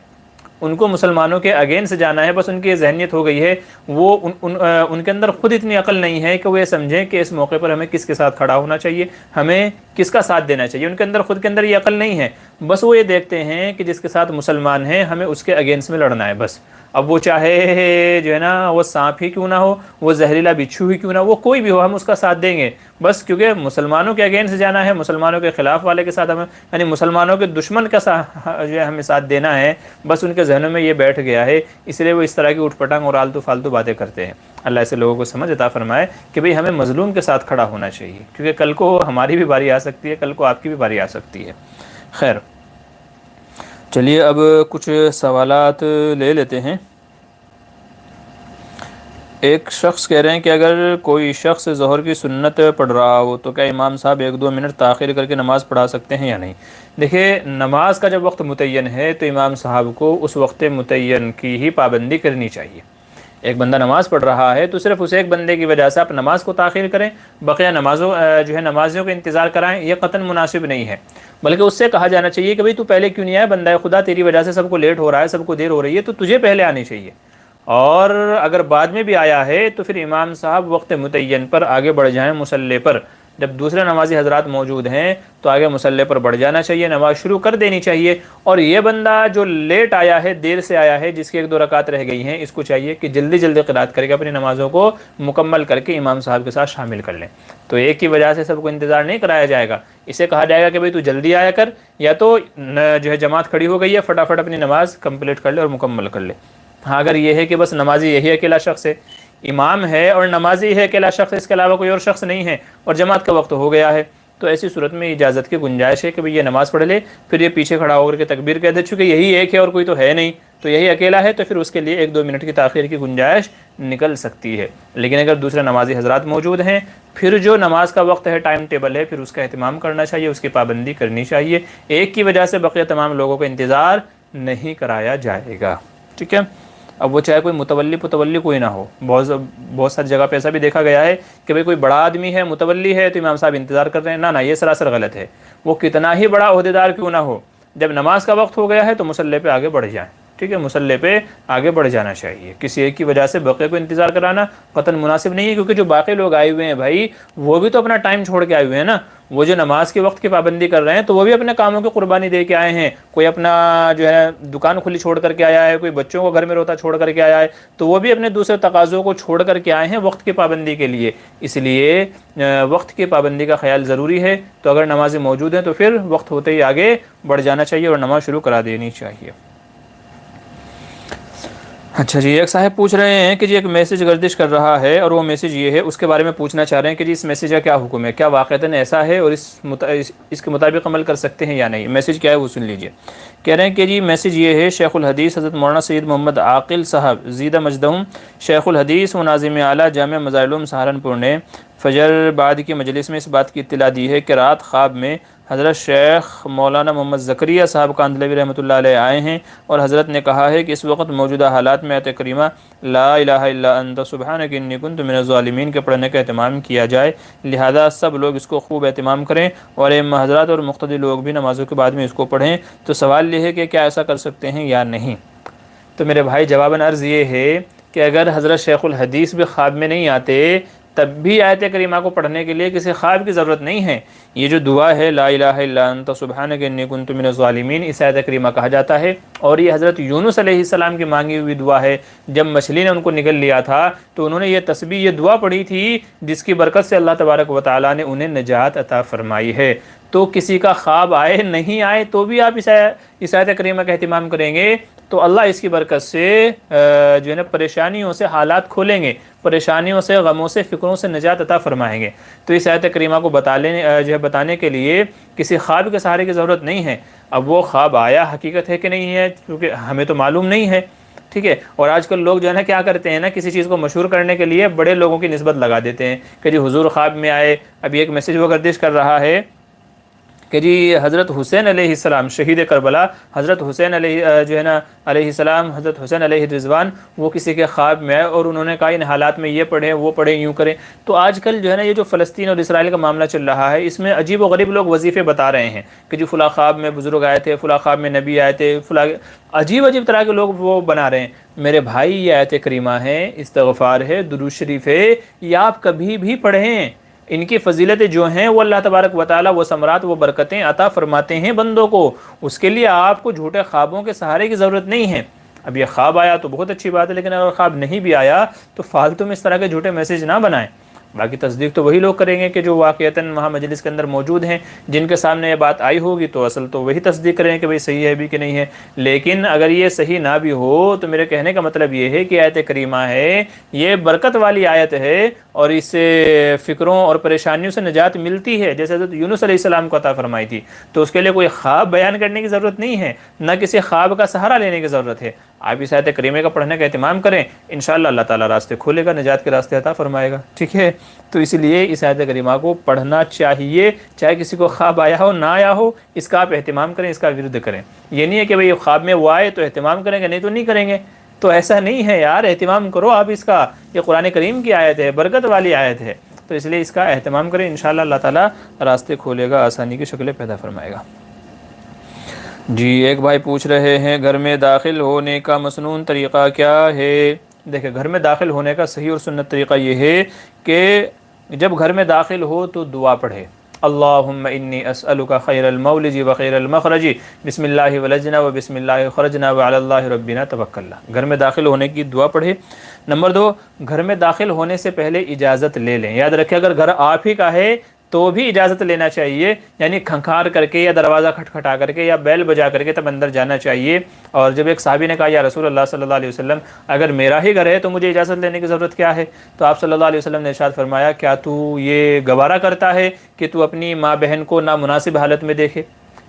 ان کو مسلمانوں کے اگینسٹ جانا ہے، بس ان کی یہ ذہنیت ہو گئی ہے۔ وہ ان کے اندر خود اتنی عقل نہیں ہے کہ وہ یہ سمجھیں کہ اس موقع پر ہمیں کس کے ساتھ کھڑا ہونا چاہیے، ہمیں کس کا ساتھ دینا چاہیے۔ ان کے اندر خود کے اندر یہ عقل نہیں ہے، بس وہ یہ دیکھتے ہیں کہ جس کے ساتھ مسلمان ہیں ہمیں اس کے اگینسٹ میں لڑنا ہے بس۔ اب وہ چاہے جو ہے نا وہ سانپ ہی کیوں نہ ہو، وہ زہریلا بچھو ہی کیوں نہ ہو، وہ کوئی بھی ہو، ہم اس کا ساتھ دیں گے، بس کیونکہ مسلمانوں کے اگینسٹ جانا ہے، مسلمانوں کے خلاف والے کے ساتھ ہمیں، یعنی مسلمانوں کے دشمن کا جو ہے ہمیں ساتھ دینا ہے، بس ان کے ذہنوں میں یہ بیٹھ گیا ہے، اس لیے وہ اس طرح کی اٹھ پٹانگ اور آلتو فالتو باتیں کرتے ہیں۔ اللہ ایسے لوگوں کو سمجھ عطا فرمائے کہ بھئی ہمیں مظلوم کے ساتھ کھڑا ہونا چاہیے، کیونکہ کل کو ہماری بھی باری آ سکتی ہے، کل کو آپ کی بھی باری آ سکتی ہے۔ خیر چلیے اب کچھ سوالات لے لیتے ہیں۔ ایک شخص کہہ رہے ہیں کہ اگر کوئی شخص ظہر کی سنت پڑھ رہا ہو تو کیا امام صاحب 1-2 منٹ تاخیر کر کے نماز پڑھا سکتے ہیں یا نہیں؟ دیکھیے نماز کا جب وقت متعین ہے تو امام صاحب کو اس وقت متعین کی ہی پابندی کرنی چاہیے۔ ایک بندہ نماز پڑھ رہا ہے تو صرف اس ایک بندے کی وجہ سے آپ نماز کو تاخیر کریں، بقیہ نمازیوں کا انتظار کرائیں، یہ قطعاً مناسب نہیں ہے، بلکہ اس سے کہا جانا چاہیے کہ بھئی تو پہلے کیوں نہیں آیا، بندہ خدا تیری وجہ سے سب کو لیٹ ہو رہا ہے، سب کو دیر ہو رہی ہے، تو تجھے پہلے آنی چاہیے، اور اگر بعد میں بھی آیا ہے تو پھر امام صاحب وقت متعین پر آگے بڑھ جائیں مصلی پر، جب دوسرے نمازی حضرات موجود ہیں تو آگے مصلی پر بڑھ جانا چاہیے، نماز شروع کر دینی چاہیے۔ اور یہ بندہ جو لیٹ آیا ہے، دیر سے آیا ہے، جس کی 1-2 رکعت رہ گئی ہیں، اس کو چاہیے کہ جلدی جلدی قرات کر کے اپنی نمازوں کو مکمل کر کے امام صاحب کے ساتھ شامل کر لیں۔ تو ایک کی وجہ سے سب کو انتظار نہیں کرایا جائے گا، اسے کہا جائے گا کہ بھئی تو جلدی آیا کر، یا تو جو ہے جماعت کھڑی ہو گئی ہے، فٹافٹ اپنی نماز کمپلیٹ کر لے اور مکمل کر لے۔ ہاں اگر یہ ہے کہ بس نمازی یہی اکیلا شخص ہے، امام ہے اور نمازی ہے اکیلا شخص، اس کے علاوہ کوئی اور شخص نہیں ہے، اور جماعت کا وقت ہو گیا ہے، تو ایسی صورت میں اجازت کی گنجائش ہے کہ بھئی یہ نماز پڑھ لے، پھر یہ پیچھے کھڑا ہو کر کے تکبیر کہہ دے، چونکہ یہی ایک ہے اور کوئی تو ہے نہیں، تو یہی اکیلا ہے، تو پھر اس کے لیے 1-2 منٹ کی تاخیر کی گنجائش نکل سکتی ہے۔ لیکن اگر دوسرے نمازی حضرات موجود ہیں، پھر جو نماز کا وقت ہے، ٹائم ٹیبل ہے، پھر اس کا اہتمام کرنا چاہیے، اس کی پابندی کرنی چاہیے، ایک کی وجہ سے بقیہ تمام لوگوں کا انتظار نہیں کرایا جائے گا، ٹھیک ہے۔ اب وہ چاہے کوئی متولی کوئی نہ ہو، بہت ساری جگہ پہ ایسا بھی دیکھا گیا ہے کہ بھئی کوئی بڑا آدمی ہے، متولی ہے، تو امام صاحب انتظار کر رہے ہیں، نہ یہ سراسر غلط ہے، وہ کتنا ہی بڑا عہدیدار کیوں نہ ہو، جب نماز کا وقت ہو گیا ہے تو مصلی پہ آگے بڑھ جائیں، ٹھیک ہے، مصلی پہ آگے بڑھ جانا چاہیے۔ کسی ایک کی وجہ سے بقیہ کو انتظار کرانا قطعاً مناسب نہیں ہے، کیونکہ جو باقی لوگ آئے ہوئے ہیں بھائی، وہ بھی تو اپنا ٹائم چھوڑ کے آئے ہوئے ہیں نا، وہ جو نماز کے وقت کی پابندی کر رہے ہیں تو وہ بھی اپنے کاموں کی قربانی دے کے آئے ہیں، کوئی اپنا جو ہے دکان کھلی چھوڑ کر کے آیا ہے، کوئی بچوں کو گھر میں روتا چھوڑ کر کے آیا ہے، تو وہ بھی اپنے دوسرے تقاضوں کو چھوڑ کر کے آئے ہیں وقت کی پابندی کے لیے، اس لیے وقت کی پابندی کا خیال ضروری ہے۔ تو اگر نمازیں موجود ہیں تو پھر وقت ہوتے ہی آگے بڑھ جانا چاہیے اور نماز شروع کرا دینی چاہیے۔ اچھا جی، ایک صاحب پوچھ رہے ہیں کہ جی ایک میسیج گردش کر رہا ہے اور وہ میسیج یہ ہے، اس کے بارے میں پوچھنا چاہ رہے ہیں کہ جی اس میسیج کا کیا حکم ہے، کیا واقعتاً ایسا ہے اور اس کے مطابق عمل کر سکتے ہیں یا نہیں؟ میسیج کیا ہے وہ سن لیجئے۔ کہہ رہے ہیں کہ جی میسیج یہ ہے، شیخ الحدیث حضرت مولانا سید محمد عاقل صاحب زیدہ مجدہم شیخ الحدیث و ناظم اعلیٰ جامعہ مظاہر العلوم سہارنپور نے فجر بعد کی مجلس میں اس بات کی اطلاع دی ہے کہ رات خواب میں حضرت شیخ مولانا محمد زکریا صاحب کاندھلوی رحمۃ اللہ علیہ آئے ہیں اور حضرت نے کہا ہے کہ اس وقت موجودہ حالات میں آیت کریمہ لا الہ الا انت سبحانک انی کنت من الظالمین کے پڑھنے کا اہتمام کیا جائے، لہذا سب لوگ اس کو خوب اہتمام کریں اور حضرات اور مقتدی لوگ بھی نمازوں کے بعد میں اس کو پڑھیں۔ تو سوال یہ ہے کہ کیا ایسا کر سکتے ہیں یا نہیں؟ تو میرے بھائی جواباً عرض یہ ہے کہ اگر حضرت شیخ الحدیث بھی خواب میں نہیں آتے تب بھی آیت کریمہ کو پڑھنے کے لیے کسی خواب کی ضرورت نہیں ہے۔ یہ جو دعا ہے لا الہ الا انت سبحانک انی کنت من الظالمین، اس آیت کریمہ کہا جاتا ہے، اور یہ حضرت یونس علیہ السلام کی مانگی ہوئی دعا ہے۔ جب مچھلی نے ان کو نگل لیا تھا تو انہوں نے یہ تسبیح، یہ دعا پڑھی تھی، جس کی برکت سے اللہ تبارک و تعالیٰ نے انہیں نجات عطا فرمائی ہے۔ تو کسی کا خواب آئے نہیں آئے تو بھی آپ اس آیت کریمہ کا اہتمام کریں گے تو اللہ اس کی برکت سے جو ہے نا پریشانیوں سے حالات کھولیں گے، پریشانیوں سے، غموں سے، فکروں سے نجات عطا فرمائیں گے۔ تو اس آیت کریمہ کو بتانے کے لیے کسی خواب کے سہارے کی ضرورت نہیں ہے۔ اب وہ خواب آیا حقیقت ہے کہ نہیں ہے، کیونکہ ہمیں تو معلوم نہیں ہے، ٹھیک ہے۔ اور آج کل لوگ جو ہے نا کیا کرتے ہیں نا، کسی چیز کو مشہور کرنے کے لیے بڑے لوگوں کی نسبت لگا دیتے ہیں کہ جی حضور خواب میں آئے۔ ابھی ایک میسیج وہ گردش کر رہا ہے کہ جی حضرت حسین علیہ السلام شہید کربلا، حضرت حسین علیہ جو ہے نا علیہ السلام، حضرت حسین علیہ رضوان، وہ کسی کے خواب میں آئے اور انہوں نے کہا ان حالات میں یہ پڑھیں وہ پڑھیں یوں کریں۔ تو آج کل جو ہے نا یہ جو فلسطین اور اسرائیل کا معاملہ چل رہا ہے، اس میں عجیب و غریب لوگ وظیفے بتا رہے ہیں کہ جی فلاں خواب میں بزرگ آئے تھے، فلاں خواب میں نبی آئے تھے، فلاں عجیب طرح کے لوگ وہ بنا رہے ہیں۔ میرے بھائی یہ آیت کریمہ ہے، استغفار ہے، درود شریف ہے، یہ آپ کبھی بھی پڑھیں، ان کی فضیلتیں جو ہیں وہ اللہ تبارک و تعالیٰ وہ ثمرات، وہ برکتیں عطا فرماتے ہیں بندوں کو، اس کے لیے آپ کو جھوٹے خوابوں کے سہارے کی ضرورت نہیں ہے۔ اب یہ خواب آیا تو بہت اچھی بات ہے، لیکن اگر خواب نہیں بھی آیا تو فالتو میں اس طرح کے جھوٹے میسیج نہ بنائیں۔ باقی تصدیق تو وہی لوگ کریں گے کہ جو واقعتاً وہاں مجلس کے اندر موجود ہیں، جن کے سامنے یہ بات آئی ہوگی تو اصل تو وہی تصدیق کریں کہ بھئی صحیح ہے بھی کہ نہیں ہے۔ لیکن اگر یہ صحیح نہ بھی ہو تو میرے کہنے کا مطلب یہ ہے کہ آیت کریمہ ہے، یہ برکت والی آیت ہے، اور اس سے فکروں اور پریشانیوں سے نجات ملتی ہے، جیسے حضرت یونس علیہ السلام کو عطا فرمائی تھی۔ تو اس کے لیے کوئی خواب بیان کرنے کی ضرورت نہیں ہے، نہ کسی خواب کا سہارا لینے کی ضرورت ہے۔ آپ اس آیت کریمہ کا پڑھنے کا اہتمام کریں، انشاءاللہ اللہ تعالیٰ راستے کھولے گا، نجات کے راستے عطا فرمائے گا، ٹھیک ہے۔ تو اس لیے اس آیت کریمہ کو پڑھنا چاہیے، چاہے کسی کو خواب آیا ہو نہ آیا ہو، اس کا آپ اہتمام کریں، اس کا ورد کریں۔ یہ نہیں ہے کہ بھئی خواب میں وہ آئے تو اہتمام کریں گے، نہیں تو نہیں کریں گے، تو ایسا نہیں ہے یار، اہتمام کرو آپ اس کا۔ یہ قرآن کریم کی آیت ہے، برکت والی آیت ہے، تو اس لیے اس کا اہتمام کریں، انشاءاللہ اللہ تعالیٰ راستے کھولے گا، آسانی کی شکلیں پیدا فرمائے گا۔ جی ایک بھائی پوچھ رہے ہیں گھر میں داخل ہونے کا مسنون طریقہ کیا ہے؟ دیکھیں، گھر میں داخل ہونے کا صحیح اور سنت طریقہ یہ ہے کہ جب گھر میں داخل ہو تو دعا پڑھے، اللہم انی اسألک خیر المولج و خیر المخرج بسم اللہ ولجنا و بسم اللہ خرجنا و علی اللہ ربنا توکلنا۔ گھر میں داخل ہونے کی دعا پڑھے۔ نمبر 2، گھر میں داخل ہونے سے پہلے اجازت لے لیں۔ یاد رکھیں اگر گھر آپ ہی کا ہے تو بھی اجازت لینا چاہیے، یعنی کھنکھار کر کے یا دروازہ کھٹکھٹا کر کے یا بیل بجا کر کے تب اندر جانا چاہیے۔ اور جب ایک صحابی نے کہا یا رسول اللہ صلی اللہ علیہ وسلم، اگر میرا ہی گھر ہے تو مجھے اجازت لینے کی ضرورت کیا ہے؟ تو آپ صلی اللہ علیہ وسلم نے ارشاد فرمایا، کیا تو یہ گوارا کرتا ہے کہ تو اپنی ماں بہن کو نامناسب حالت میں دیکھے؟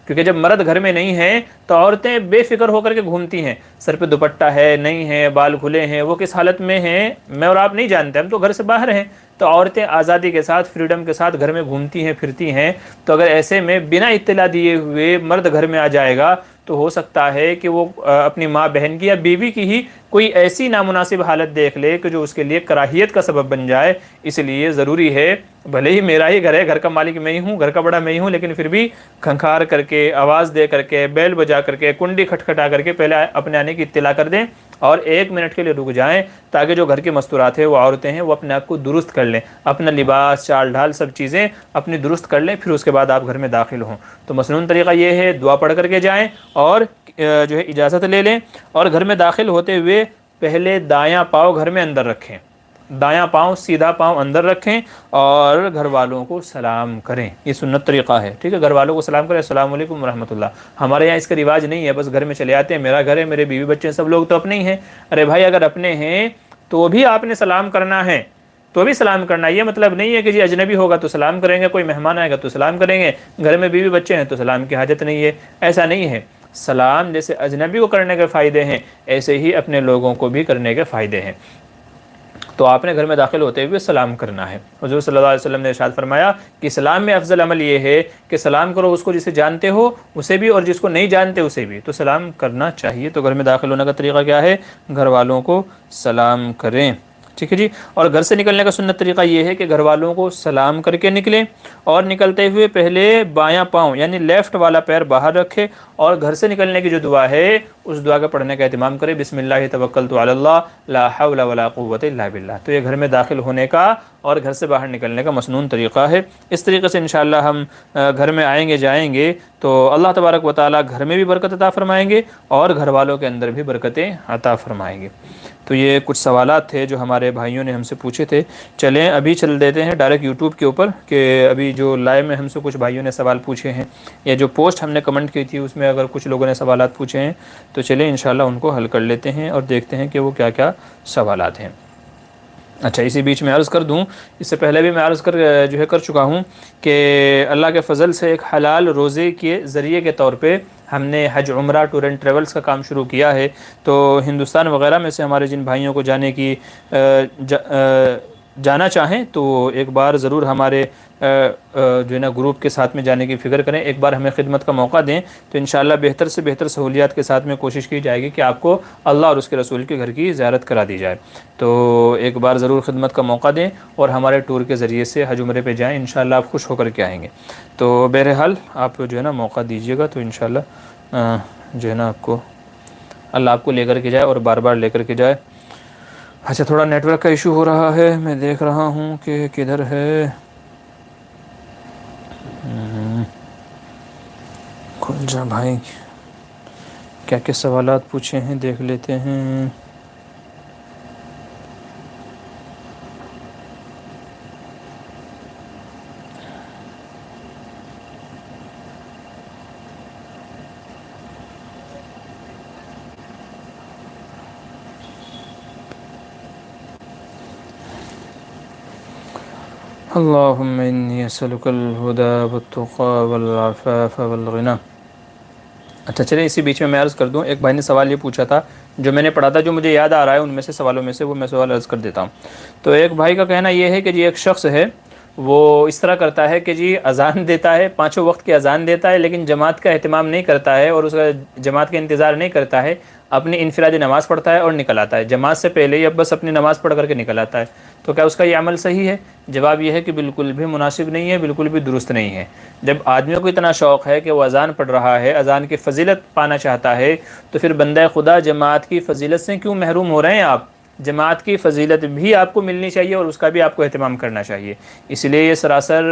کیونکہ جب مرد گھر میں نہیں ہیں تو عورتیں بے فکر ہو کر کے گھومتی ہیں، سر پہ دوپٹہ ہے نہیں ہے، بال کھلے ہیں، وہ کس حالت میں ہیں میں اور آپ نہیں جانتے، ہم تو گھر سے باہر ہیں۔ تو عورتیں آزادی کے ساتھ، فریڈم کے ساتھ گھر میں گھومتی ہیں پھرتی ہیں، تو اگر ایسے میں بنا اطلاع دیے ہوئے مرد گھر میں آ جائے گا تو ہو سکتا ہے کہ وہ اپنی ماں بہن کی یا بیوی کی ہی کوئی ایسی نامناسب حالت دیکھ لے کہ جو اس کے لیے کراہیت کا سبب بن جائے۔ اس لیے ضروری ہے، بھلے ہی میرا ہی گھر ہے، گھر کا مالک میں ہی ہوں، گھر کا بڑا میں ہی ہوں، لیکن پھر بھی کھنکھار کر کے، آواز دے کر کے، بیل بجا کر کے، کنڈی کھٹکھٹا کر کے پہلے اپنے آنے کی اطلاع کر دیں، اور 1 منٹ کے لیے رک جائیں تاکہ جو گھر کے مستورات ہیں، وہ عورتیں ہیں، وہ اپنے آپ کو درست کر لیں، اپنا لباس، چال ڈھال، سب چیزیں اپنی درست کر لیں، پھر اس کے بعد آپ گھر میں داخل ہوں۔ تو مسنون طریقہ یہ ہے، دعا پڑھ کر کے جائیں اور جو ہے اجازت لے لیں، اور گھر میں داخل ہوتے ہوئے پہلے دایاں پاؤں گھر میں اندر رکھیں، دایاں پاؤں، سیدھا پاؤں اندر رکھیں، اور گھر والوں کو سلام کریں۔ یہ سنت طریقہ ہے، ٹھیک ہے، گھر والوں کو سلام کریں، السلام علیکم ورحمۃ اللہ۔ ہمارے یہاں اس کا رواج نہیں ہے، بس گھر میں چلے آتے ہیں، میرا گھر ہے، میرے بیوی بچے ہیں، سب لوگ تو اپنے ہی ہیں۔ ارے بھائی اگر اپنے ہیں تو بھی آپ نے سلام کرنا ہے، تو بھی سلام کرنا ہے۔ یہ مطلب نہیں ہے کہ جی اجنبی ہوگا تو سلام کریں گے، کوئی مہمان آئے گا تو سلام کریں گے، گھر میں بیوی بچے ہیں تو سلام کی حاجت نہیں ہے، ایسا نہیں ہے۔ سلام جیسے اجنبی کو کرنے کے فائدے ہیں، ایسے ہی اپنے لوگوں کو بھی کرنے کے فائدے ہیں۔ تو آپ نے گھر میں داخل ہوتے ہوئے سلام کرنا ہے۔ حضور صلی اللہ علیہ وسلم نے ارشاد فرمایا کہ اسلام میں افضل عمل یہ ہے کہ سلام کرو اس کو جسے جانتے ہو اسے بھی، اور جس کو نہیں جانتے اسے بھی، تو سلام کرنا چاہیے۔ تو گھر میں داخل ہونے کا طریقہ کیا ہے؟ گھر والوں کو سلام کریں، ٹھیک ہے جی۔ اور گھر سے نکلنے کا سنت طریقہ یہ ہے کہ گھر والوں کو سلام کر کے نکلیں، اور نکلتے ہوئے پہلے بایاں پاؤں یعنی لیفٹ والا پیر باہر رکھے، اور گھر سے نکلنے کی جو دعا ہے اس دعا کا پڑھنے کا اہتمام کرے، بسم اللہ توکلت علی اللہ لا حول ولا قوت الا باللہ۔ تو یہ گھر میں داخل ہونے کا اور گھر سے باہر نکلنے کا مسنون طریقہ ہے۔ اس طریقے سے انشاءاللہ ہم گھر میں آئیں گے جائیں گے تو اللہ تبارک و تعالیٰ گھر میں بھی برکت عطا فرمائیں گے، اور گھر والوں کے اندر بھی برکتیں عطا فرمائیں گے۔ تو یہ کچھ سوالات تھے جو ہمارے بھائیوں نے ہم سے پوچھے تھے۔ چلیں ابھی چل دیتے ہیں ڈائریکٹ یوٹیوب کے اوپر، کہ ابھی جو لائیو میں ہم سے کچھ بھائیوں نے سوال پوچھے ہیں، یا جو پوسٹ ہم نے کمنٹ کی تھی اس میں اگر کچھ لوگوں نے سوالات پوچھے ہیں تو چلیں انشاءاللہ ان کو حل کر لیتے ہیں، اور دیکھتے ہیں کہ وہ کیا کیا سوالات ہیں۔ اچھا، اسی بیچ میں عرض کر دوں، اس سے پہلے بھی میں عرض کر چکا ہوں کہ اللہ کے فضل سے ایک حلال روزے کے ذریعے کے طور پہ ہم نے حج عمرہ ٹور اینڈ ٹریولز کا کام شروع کیا ہے۔ تو ہندوستان وغیرہ میں سے ہمارے جن بھائیوں کو جانا چاہیں تو ایک بار ضرور ہمارے جو ہے نا گروپ کے ساتھ میں جانے کی فکر کریں، ایک بار ہمیں خدمت کا موقع دیں، تو انشاءاللہ بہتر سے بہتر سہولیات کے ساتھ میں کوشش کی جائے گی کہ آپ کو اللہ اور اس کے رسول کے گھر کی زیارت کرا دی جائے۔ تو ایک بار ضرور خدمت کا موقع دیں اور ہمارے ٹور کے ذریعے سے حج عمرے پہ جائیں، انشاءاللہ آپ خوش ہو کر کے آئیں گے۔ تو بہرحال آپ جو ہے نا موقع دیجیے گا تو انشاءاللہ جو ہے نا آپ کو اللہ آپ کو لے کر کے جائے اور بار بار لے کر کے جائے۔ اچھا، تھوڑا نیٹ ورک کا ایشو ہو رہا ہے، میں دیکھ رہا ہوں کہ کدھر ہے۔ کھل جا بھائی، کیا کیا سوالات پوچھے ہیں دیکھ لیتے ہیں. اللہم انی اسألک الہدی والتقی والعفاف والغنی. اچھا چلیں اسی بیچ میں عرض کر دوں، ایک بھائی نے سوال یہ پوچھا تھا جو میں نے پڑھا تھا، جو مجھے یاد آ رہا ہے ان میں سے سوالوں میں سے، وہ میں سوال عرض کر دیتا ہوں. تو ایک بھائی کا کہنا یہ ہے کہ جی ایک شخص ہے وہ اس طرح کرتا ہے کہ جی اذان دیتا ہے، پانچوں وقت کی اذان دیتا ہے، لیکن جماعت کا اہتمام نہیں کرتا ہے اور اس کا جماعت کا انتظار نہیں کرتا ہے، اپنی انفرادی نماز پڑھتا ہے اور نکل آتا ہے، جماعت سے پہلے ہی اب بس اپنی نماز پڑھ کر کے نکل آتا ہے. تو کیا اس کا یہ عمل صحیح ہے؟ جواب یہ ہے کہ بالکل بھی مناسب نہیں ہے، بالکل بھی درست نہیں ہے. جب آدمیوں کو اتنا شوق ہے کہ وہ اذان پڑھ رہا ہے، اذان کی فضیلت پانا چاہتا ہے، تو پھر بندہ خدا جماعت کی فضیلت سے کیوں محروم ہو رہے ہیں آپ؟ جماعت کی فضیلت بھی آپ کو ملنی چاہیے اور اس کا بھی آپ کو اہتمام کرنا چاہیے. اس لیے یہ سراسر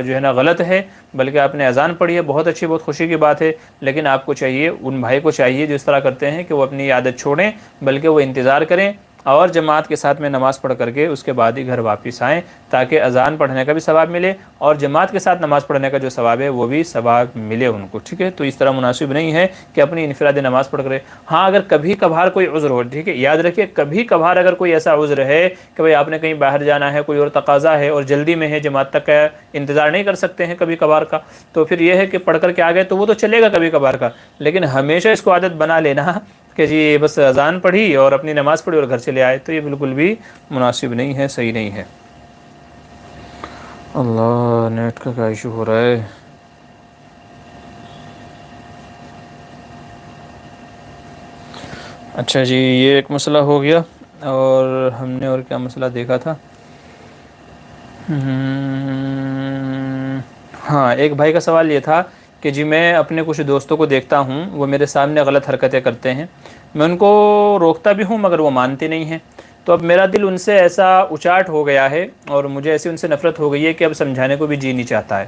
جو ہے نا غلط ہے. بلکہ آپ نے اذان پڑھی ہے، بہت اچھی، بہت خوشی کی بات ہے، لیکن آپ کو چاہیے، ان بھائی کو چاہیے جو اس طرح کرتے ہیں، کہ وہ اپنی عادت چھوڑیں، بلکہ وہ انتظار کریں اور جماعت کے ساتھ میں نماز پڑھ کر کے اس کے بعد ہی گھر واپس آئیں، تاکہ اذان پڑھنے کا بھی ثواب ملے اور جماعت کے ساتھ نماز پڑھنے کا جو ثواب ہے وہ بھی ثواب ملے ان کو. ٹھیک ہے، تو اس طرح مناسب نہیں ہے کہ اپنی انفرادی نماز پڑھ کرے. ہاں اگر کبھی کبھار کوئی عذر ہو، ٹھیک ہے، یاد رکھیے کبھی کبھار اگر کوئی ایسا عذر ہے کہ بھئی آپ نے کہیں باہر جانا ہے، کوئی اور تقاضا ہے اور جلدی میں ہے، جماعت تک کا انتظار نہیں کر سکتے ہیں کبھی کبھار کا، تو پھر یہ ہے کہ پڑھ کر کے آ گئے تو وہ تو چلے گا کبھی کبھار کا. لیکن ہمیشہ اس کو عادت بنا لینا کہ جی بس اذان پڑھی اور اپنی نماز پڑھی اور گھر چلے آئے، تو یہ بالکل بھی مناسب نہیں ہے، صحیح نہیں ہے. اللہ، نیٹ کا کیا ایشو ہو رہا ہے؟ اچھا جی، یہ ایک مسئلہ ہو گیا. اور ہم نے اور کیا مسئلہ دیکھا تھا؟ ہاں، ایک بھائی کا سوال یہ تھا کہ جی میں اپنے کچھ دوستوں کو دیکھتا ہوں، وہ میرے سامنے غلط حرکتیں کرتے ہیں، میں ان کو روکتا بھی ہوں مگر وہ مانتے نہیں ہیں. تو اب میرا دل ان سے ایسا اچاٹ ہو گیا ہے اور مجھے ایسی ان سے نفرت ہو گئی ہے کہ اب سمجھانے کو بھی جی نہیں چاہتا ہے.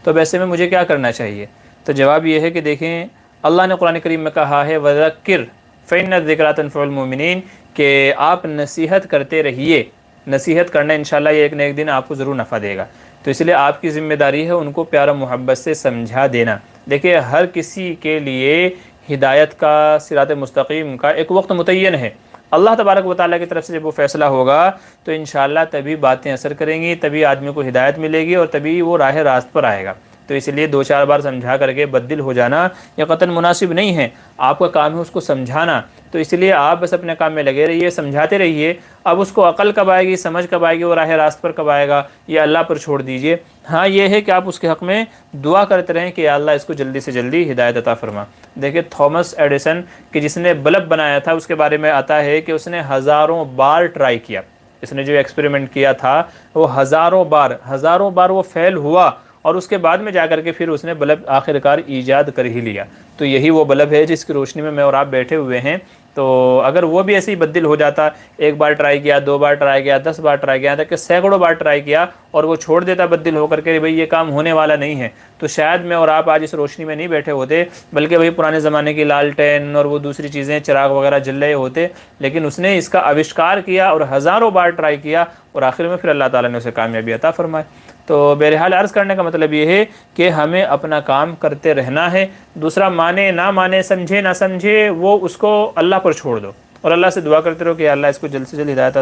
تو اب ایسے میں مجھے کیا کرنا چاہیے؟ تو جواب یہ ہے کہ دیکھیں، اللہ نے قرآن کریم میں کہا ہے وَذَكِّرْ فَإِنَّ الذِّكْرَىٰ تَنفَعُ الْمُؤْمِنِينَ، کہ آپ نصیحت کرتے رہیے. نصیحت کرنا انشاءاللہ یہ ایک نہ ایک دن آپ کو ضرور نفع دے گا. تو اس لیے آپ کی ذمہ داری ہے ان کو پیار و محبت سے سمجھا دینا. دیکھیے ہر کسی کے لیے ہدایت کا، صراط مستقیم کا ایک وقت متعین ہے. اللہ تبارک و تعالیٰ کی طرف سے جب وہ فیصلہ ہوگا تو انشاءاللہ تبھی باتیں اثر کریں گی، تبھی آدمی کو ہدایت ملے گی اور تبھی وہ راہ راست پر آئے گا. تو اس لیے 2-4 بار سمجھا کر کے بددل ہو جانا یہ قطعاً مناسب نہیں ہے. آپ کا کام ہے اس کو سمجھانا، تو اس لیے آپ بس اپنے کام میں لگے رہیے، سمجھاتے رہیے. اب اس کو عقل کب آئے گی، سمجھ کب آئے گی، وہ راہ راست پر کب آئے گا، یہ اللہ پر چھوڑ دیجئے. ہاں یہ ہے کہ آپ اس کے حق میں دعا کرتے رہیں کہ یا اللہ اس کو جلدی سے جلدی ہدایت عطا فرما. دیکھیں تھامس ایڈیسن کہ جس نے بلب بنایا تھا، اس کے بارے میں آتا ہے کہ اس نے ہزاروں بار ٹرائی کیا. اس نے جو ایکسپیریمنٹ کیا تھا وہ ہزاروں بار وہ فیل ہوا، اور اس کے بعد میں جا کر کے پھر اس نے بلب آخرکار ایجاد کر ہی لیا. تو یہی وہ بلب ہے جس کی روشنی میں اور آپ بیٹھے ہوئے ہیں. تو اگر وہ بھی ایسے ہی بددل ہو جاتا، ایک بار ٹرائی کیا، 2 بار ٹرائی کیا، 10 بار ٹرائی کیا، تک کہ سینکڑوں بار ٹرائی کیا اور وہ چھوڑ دیتا بددل ہو کر کے بھئی یہ کام ہونے والا نہیں ہے، تو شاید میں اور آپ آج اس روشنی میں نہیں بیٹھے ہوتے، بلکہ وہی پرانے زمانے کی لالٹین اور وہ دوسری چیزیں، چراغ وغیرہ جل رہے ہوتے. لیکن اس نے اس کا آوشکار کیا اور ہزاروں بار ٹرائی کیا اور آخر میں پھر اللہ تعالیٰ نے اسے کامیابی عطا فرمائے. تو بہرحال عرض کرنے کا مطلب یہ ہے کہ ہمیں اپنا کام کرتے رہنا ہے. دوسرا مانے نہ مانے، سمجھے نہ سمجھے، وہ اس کو اللہ پر چھوڑ دو اور اللہ سے دعا کرتے رہو کہ اللہ اس کو جلد سے جلد ہدایت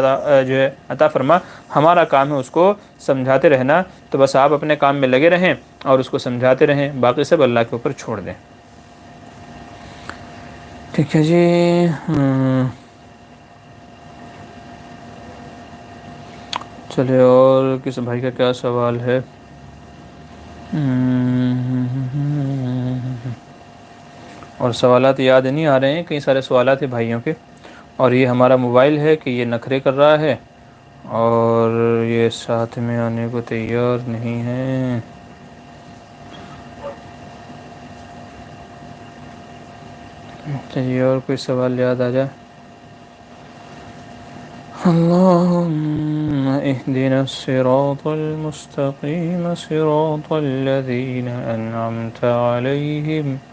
جو ہے عطا فرما. ہمارا کام ہے اس کو سمجھاتے رہنا. تو بس آپ اپنے کام میں لگے رہیں اور اس کو سمجھاتے رہیں، باقی سب اللہ کے اوپر چھوڑ دیں. ٹھیک ہے جی. چلے اور کس بھائی کا کیا سوال ہے؟ اور سوالات یاد نہیں آ رہے ہیں، کئی سارے سوالات ہیں بھائیوں کے، اور یہ ہمارا موبائل ہے کہ یہ نخرے کر رہا ہے اور یہ ساتھ میں آنے کو تیار نہیں ہے. چلیے اور کوئی سوال یاد آ جائے. اللهم اهدنا الصراط المستقيم، صراط الذين أنعمت عليهم غير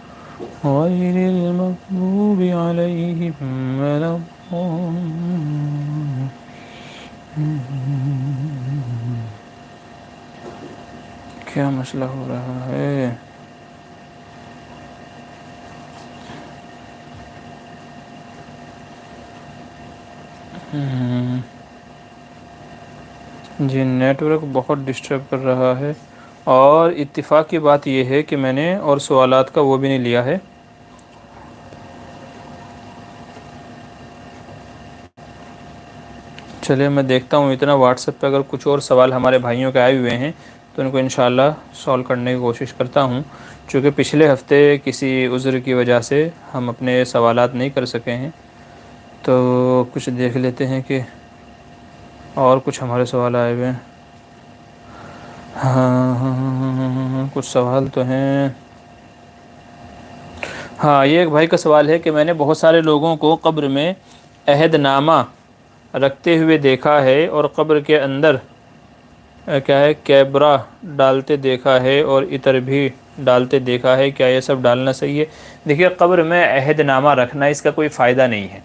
المغضوب عليهم ولا الضالين. اللهم اهدنا الصراط المستقيم، صراط الذين أنعمت عليهم غير المغضوب عليهم ولا الضالين. اللهم اهدنا الصراط المستقيم، صراط الذين أنعمت عليهم غير المغضوب عليهم ولا الضالين. صراط الذين أنعمت عليهم غير المغضوب عليهم ولا الضالين. غیر المغضوب علیہم ولا الضالین۔ کیا مسئلہ ہو رہا ہے؟ جی نیٹ ورک بہت ڈسٹرب کر رہا ہے، اور اتفاق کی بات یہ ہے کہ میں نے اور سوالات کا وہ بھی نہیں لیا ہے۔ چلیے میں دیکھتا ہوں اتنا واٹس ایپ پہ اگر کچھ اور سوال ہمارے بھائیوں کے آئے ہوئے ہیں تو ان کو انشاءاللہ سولو کرنے کی کوشش کرتا ہوں، چونکہ پچھلے ہفتے کسی عذر کی وجہ سے ہم اپنے سوالات نہیں کر سکے ہیں، تو کچھ دیکھ لیتے ہیں کہ اور کچھ ہمارے سوال آئے ہوئے ہیں۔ ہاں کچھ سوال تو ہیں۔ ہاں یہ ایک بھائی کا سوال ہے کہ میں نے بہت سارے لوگوں کو قبر میں عہد نامہ رکھتے ہوئے دیکھا ہے، اور قبر کے اندر کیا ہے کیبرا ڈالتے دیکھا ہے اور عطر بھی ڈالتے دیکھا ہے، کیا یہ سب ڈالنا صحیح ہے؟ دیکھیے قبر میں عہد نامہ رکھنا اس کا کوئی فائدہ نہیں ہے،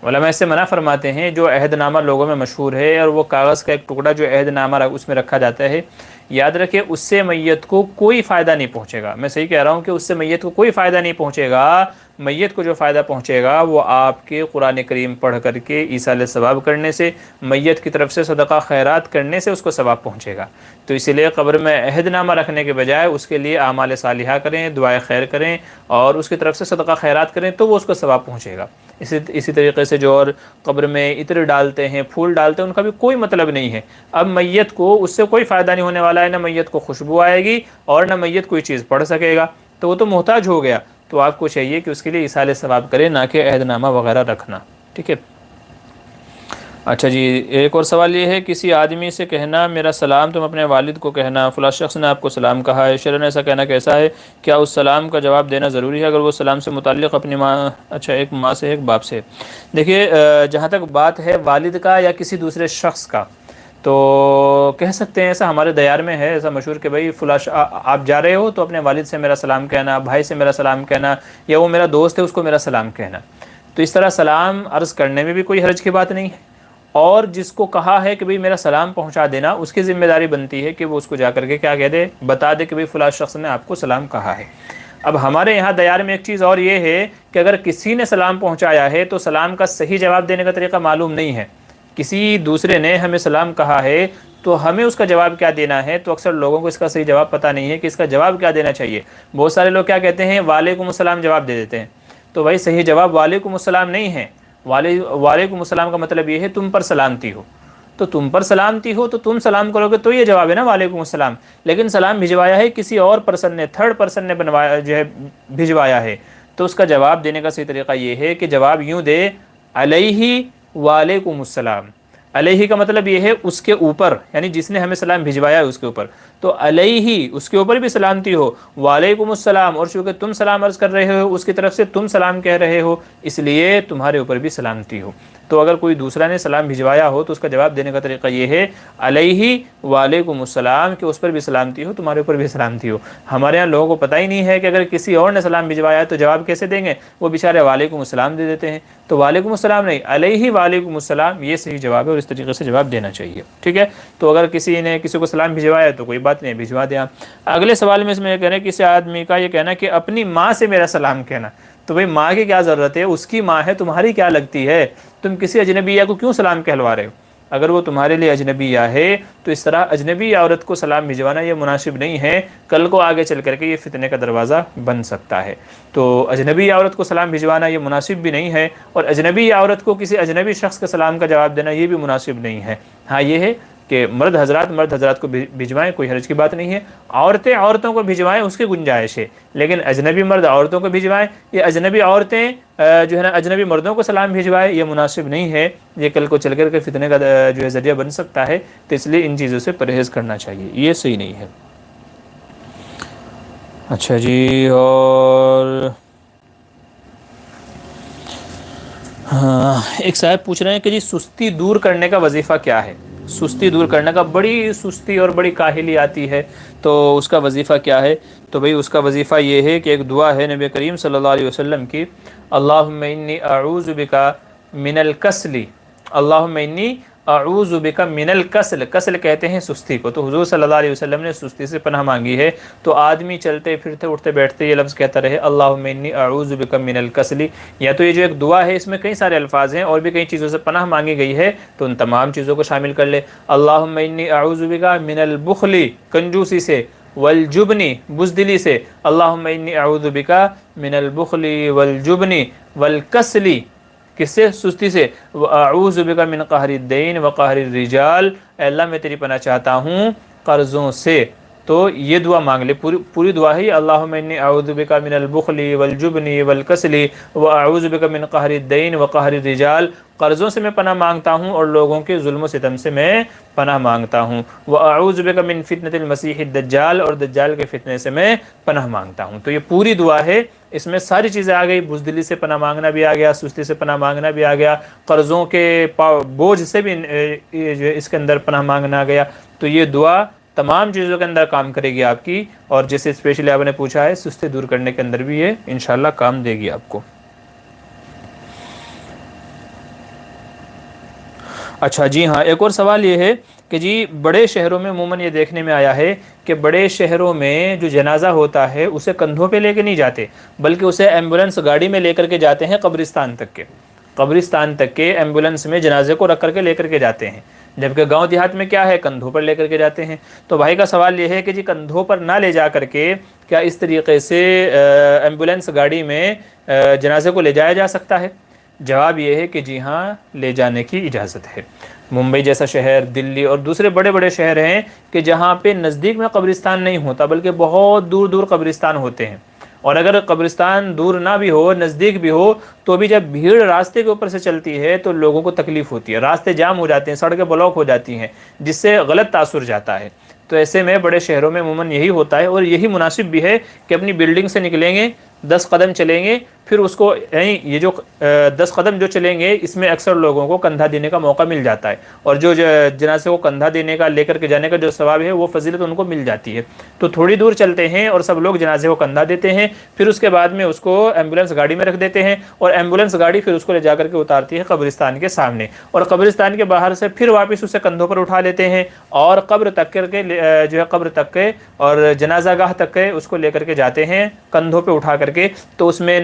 علماء اس سے منع فرماتے ہیں۔ جو عہد نامہ لوگوں میں مشہور ہے، اور وہ کاغذ کا ایک ٹکڑا جو عہد نامہ اس میں رکھا جاتا ہے، یاد رکھیں اس سے میت کو کوئی فائدہ نہیں پہنچے گا۔ میں صحیح کہہ رہا ہوں کہ اس سے میت کو کوئی فائدہ نہیں پہنچے گا۔ میت کو جو فائدہ پہنچے گا وہ آپ کے قرآن کریم پڑھ کر کے ایصال ثواب کرنے سے، میت کی طرف سے صدقہ خیرات کرنے سے اس کو ثواب پہنچے گا۔ تو اسی لیے قبر میں عہد نامہ رکھنے کے بجائے اس کے لیے اعمال صالحہ کریں، دعائے خیر کریں، اور اس کی طرف سے صدقہ خیرات کریں تو وہ اس کو ثواب پہنچے گا۔ اسی طریقے سے جو اور قبر میں عطر ڈالتے ہیں، پھول ڈالتے ہیں، ان کا بھی کوئی مطلب نہیں ہے۔ اب میت کو اس سے کوئی فائدہ نہیں ہونے والا ہے، نہ میت کو خوشبو آئے گی اور نہ میت کوئی چیز پڑھ سکے گا، تو وہ تو محتاج ہو گیا۔ تو آپ کو چاہیے کہ اس کے لیے ایصال ثواب کریں، نہ کہ عہد نامہ وغیرہ رکھنا، ٹھیک ہے؟ اچھا جی ایک اور سوال یہ ہے، کسی آدمی سے کہنا میرا سلام تم اپنے والد کو کہنا، فلاں شخص نے آپ کو سلام کہا ہے، شرعاً ایسا کہنا کیسا ہے؟ کیا اس سلام کا جواب دینا ضروری ہے اگر وہ سلام سے متعلق اپنی ماں، اچھا ایک ماں سے ایک باپ سے؟ دیکھیے جہاں تک بات ہے والد کا یا کسی دوسرے شخص کا، تو کہہ سکتے ہیں، ایسا ہمارے دیار میں ہے، ایسا مشہور کہ بھائی فلاں آپ جا رہے ہو تو اپنے والد سے میرا سلام کہنا، بھائی سے میرا سلام کہنا، یا وہ میرا دوست ہے اس کو میرا سلام کہنا۔ تو اس طرح سلام عرض کرنے میں بھی کوئی حرج کی بات نہیں ہے، اور جس کو کہا ہے کہ بھئی میرا سلام پہنچا دینا، اس کی ذمہ داری بنتی ہے کہ وہ اس کو جا کر کے کیا کہہ دے، بتا دے کہ بھئی فلاں شخص نے آپ کو سلام کہا ہے۔ اب ہمارے یہاں دیار میں ایک چیز اور یہ ہے کہ اگر کسی نے سلام پہنچایا ہے تو سلام کا صحیح جواب دینے کا طریقہ معلوم نہیں ہے۔ کسی دوسرے نے ہمیں سلام کہا ہے تو ہمیں اس کا جواب کیا دینا ہے، تو اکثر لوگوں کو اس کا صحیح جواب پتہ نہیں ہے کہ اس کا جواب کیا دینا چاہیے۔ بہت سارے لوگ کیا کہتے ہیں، وعلیکم السلام جواب دے دیتے ہیں، تو بھائی صحیح جواب وعلیکم السلام نہیں ہے۔ وعلیکم السلام کا مطلب یہ ہے تم پر سلامتی ہو، تو تم پر سلامتی ہو تو تم سلام کرو گے تو یہ جواب ہے نا وعلیکم السلام۔ لیکن سلام بھجوایا ہے کسی اور پرسن نے، تھرڈ پرسن نے بنوایا جو ہے بھجوایا ہے، تو اس کا جواب دینے کا صحیح طریقہ یہ ہے کہ جواب یوں دے، علیہ وعلیکم السلام۔ علیہ کا مطلب یہ ہے اس کے اوپر، یعنی جس نے ہمیں سلام بھجوایا ہے اس کے اوپر، تو علیہ اس کے اوپر بھی سلامتی ہو، وعلیکم السلام، اور چونکہ تم سلام عرض کر رہے ہو اس کی طرف سے تم سلام کہہ رہے ہو، اس لیے تمہارے اوپر بھی سلامتی ہو۔ تو اگر کوئی دوسرا نے سلام بھجوایا ہو تو اس کا جواب دینے کا طریقہ یہ ہے، علیہ وعلیکم السلام، کہ اس پر بھی سلامتی ہو، تمہارے اوپر بھی سلامتی ہو۔ ہمارے یہاں لوگوں کو پتہ ہی نہیں ہے کہ اگر کسی اور نے سلام بھجوایا ہے تو جواب کیسے دیں گے، وہ بیچارے وعلیکم السلام دے دیتے ہیں۔ تو وعلیکم السلام نہیں، علیہ وعلیکم السلام، یہ صحیح جواب ہے اور اس طریقے سے جواب دینا چاہیے، ٹھیک ہے؟ تو اگر کسی نے کسی کو سلام بھجوایا تو کوئی بات نہیں، بھجوا دیں آپ۔ اگلے سوال میں اس میں یہ کہنا ہے کسی آدمی کا یہ کہنا کہ اپنی ماں سے میرا سلام کہنا، تو بھئی ماں کی کیا ضرورت ہے، اس کی ماں ہے، تمہاری کیا لگتی ہے؟ تم کسی اجنبیہ کو کیوں سلام کہلوا رہے ہو؟ اگر وہ تمہارے لیے اجنبیہ ہے تو اس طرح اجنبی عورت کو سلام بھجوانا یہ مناسب نہیں ہے، کل کو آگے چل کر کے یہ فتنے کا دروازہ بن سکتا ہے۔ تو اجنبی عورت کو سلام بھجوانا یہ مناسب بھی نہیں ہے، اور اجنبی عورت کو کسی اجنبی شخص کا سلام کا جواب دینا یہ بھی مناسب نہیں ہے۔ ہاں یہ ہے کہ مرد حضرات کو بھجوائیں، کوئی حرج کی بات نہیں ہے، عورتیں عورتوں کو بھجوائیں اس کی گنجائش ہے، لیکن اجنبی مرد عورتوں کو بھجوائیں یا اجنبی عورتیں جو ہے نا اجنبی مردوں کو سلام بھجوائیں، یہ مناسب نہیں ہے، یہ کل کو چل کر کے فتنے کا جو ہے ذریعہ بن سکتا ہے، تو اس لیے ان چیزوں سے پرہیز کرنا چاہیے، یہ صحیح نہیں ہے۔ اچھا جی اور ہاں ایک صاحب پوچھ رہے ہیں کہ جی سستی دور کرنے کا وظیفہ کیا ہے؟ سستی دور کرنے کا، بڑی سستی اور بڑی کاہلی آتی ہے تو اس کا وظیفہ کیا ہے؟ تو بھئی اس کا وظیفہ یہ ہے کہ ایک دعا ہے نبی کریم صلی اللہ علیہ وسلم کی، اللہم انی اعوذ بک من الکسل، اللہم انی اعوذ بک من الکسل، کسل کہتے ہیں سستی کو، تو حضور صلی اللہ علیہ وسلم نے سستی سے پناہ مانگی ہے۔ تو آدمی چلتے پھرتے اٹھتے بیٹھتے یہ لفظ کہتا رہے اللہم انی اعوذ بک من الکسل، یا تو یہ جو ایک دعا ہے اس میں کئی سارے الفاظ ہیں اور بھی کئی چیزوں سے پناہ مانگی گئی ہے، تو ان تمام چیزوں کو شامل کر لے۔ اللہم انی اعوذ بک من البخل، کنجوسی سے، والجبن، بزدلی سے، اللہم انی اعوذ بک من البخل والجبن والکسل، کس سے؟ سستی سے، اعوذ بک من قہر الدین وقہر الرجال، اے اللہ میں تیری پناہ چاہتا ہوں قرضوں سے۔ تو یہ دعا مانگ لے، پوری دعا ہے اللہم انی اعوذ بک من البخل والجبن والکسل واعوذ بک من قہر الدین وقہر الرجال، قرضوں سے میں پناہ مانگتا ہوں اور لوگوں کے ظلم و ستم سے میں پناہ مانگتا ہوں، واعوذ بک من فتنۃ المسیح الدجال، اور دجال کے فتنے سے میں پناہ مانگتا ہوں۔ تو یہ پوری دعا ہے، اس میں ساری چیزیں آ گئی، بزدلی سے پناہ مانگنا بھی آ گیا، سستی سے پناہ مانگنا بھی آ گیا، قرضوں کے بوجھ سے بھی اس کے اندر پناہ مانگنا آ گیا۔ تو یہ دعا تمام چیزوں کے اندر کام کرے گی آپ کی، اور جیسے اسپیشلی آپ نے پوچھا ہے سستی دور کرنے کے اندر بھی یہ انشاءاللہ کام دے گی آپ کو۔ اچھا جی ہاں، ایک اور سوال یہ ہے کہ جی بڑے شہروں میں عموماً یہ دیکھنے میں آیا ہے کہ بڑے شہروں میں جو جنازہ ہوتا ہے اسے کندھوں پہ لے کے نہیں جاتے، بلکہ اسے ایمبولنس گاڑی میں لے کر کے جاتے ہیں قبرستان تک کے ایمبولنس میں جنازے کو رکھ کر کے لے کر کے جاتے ہیں، جبکہ گاؤں دیہات میں کیا ہے، کندھوں پر لے کر کے جاتے ہیں۔ تو بھائی کا سوال یہ ہے کہ جی کندھوں پر نہ لے جا کر کے کیا اس طریقے سے ایمبولنس گاڑی میں جنازے کو لے جایا جا سکتا ہے؟ جواب یہ ہے کہ جی ہاں، لے جانے کی اجازت ہے۔ ممبئی جیسا شہر، دلی اور دوسرے بڑے بڑے شہر ہیں کہ جہاں پہ نزدیک میں قبرستان نہیں ہوتا بلکہ بہت دور دور قبرستان ہوتے ہیں، اور اگر قبرستان دور نہ بھی ہو نزدیک بھی ہو تو بھی جب بھیڑ راستے کے اوپر سے چلتی ہے تو لوگوں کو تکلیف ہوتی ہے، راستے جام ہو جاتے ہیں، سڑکیں بلاک ہو جاتی ہیں، جس سے غلط تاثر جاتا ہے۔ تو ایسے میں بڑے شہروں میں عموماً یہی ہوتا ہے، اور یہی مناسب بھی ہے کہ اپنی بلڈنگ سے نکلیں گے، 10 قدم چلیں گے، پھر اس کو یعنی یہ جو 10 قدم جو چلیں گے اس میں اکثر لوگوں کو کندھا دینے کا موقع مل جاتا ہے، اور جو جنازے کو کندھا دینے کا، لے کر کے جانے کا جو ثواب ہے وہ فضیلت ان کو مل جاتی ہے۔ تو تھوڑی دور چلتے ہیں اور سب لوگ جنازے کو کندھا دیتے ہیں، پھر اس کے بعد میں اس کو ایمبولنس گاڑی میں رکھ دیتے ہیں، اور ایمبولنس گاڑی پھر اس کو لے جا کر کے اتارتی ہے قبرستان کے سامنے، اور قبرستان کے باہر سے پھر واپس اسے کندھوں پر اٹھا لیتے ہیں اور قبر تک کر کے جو ہے قبر تک کے اور جنازہ گاہ تک کے اس کو لے کر کے جاتے ہیں کندھوں پہ اٹھا کر کے۔ تو اس میں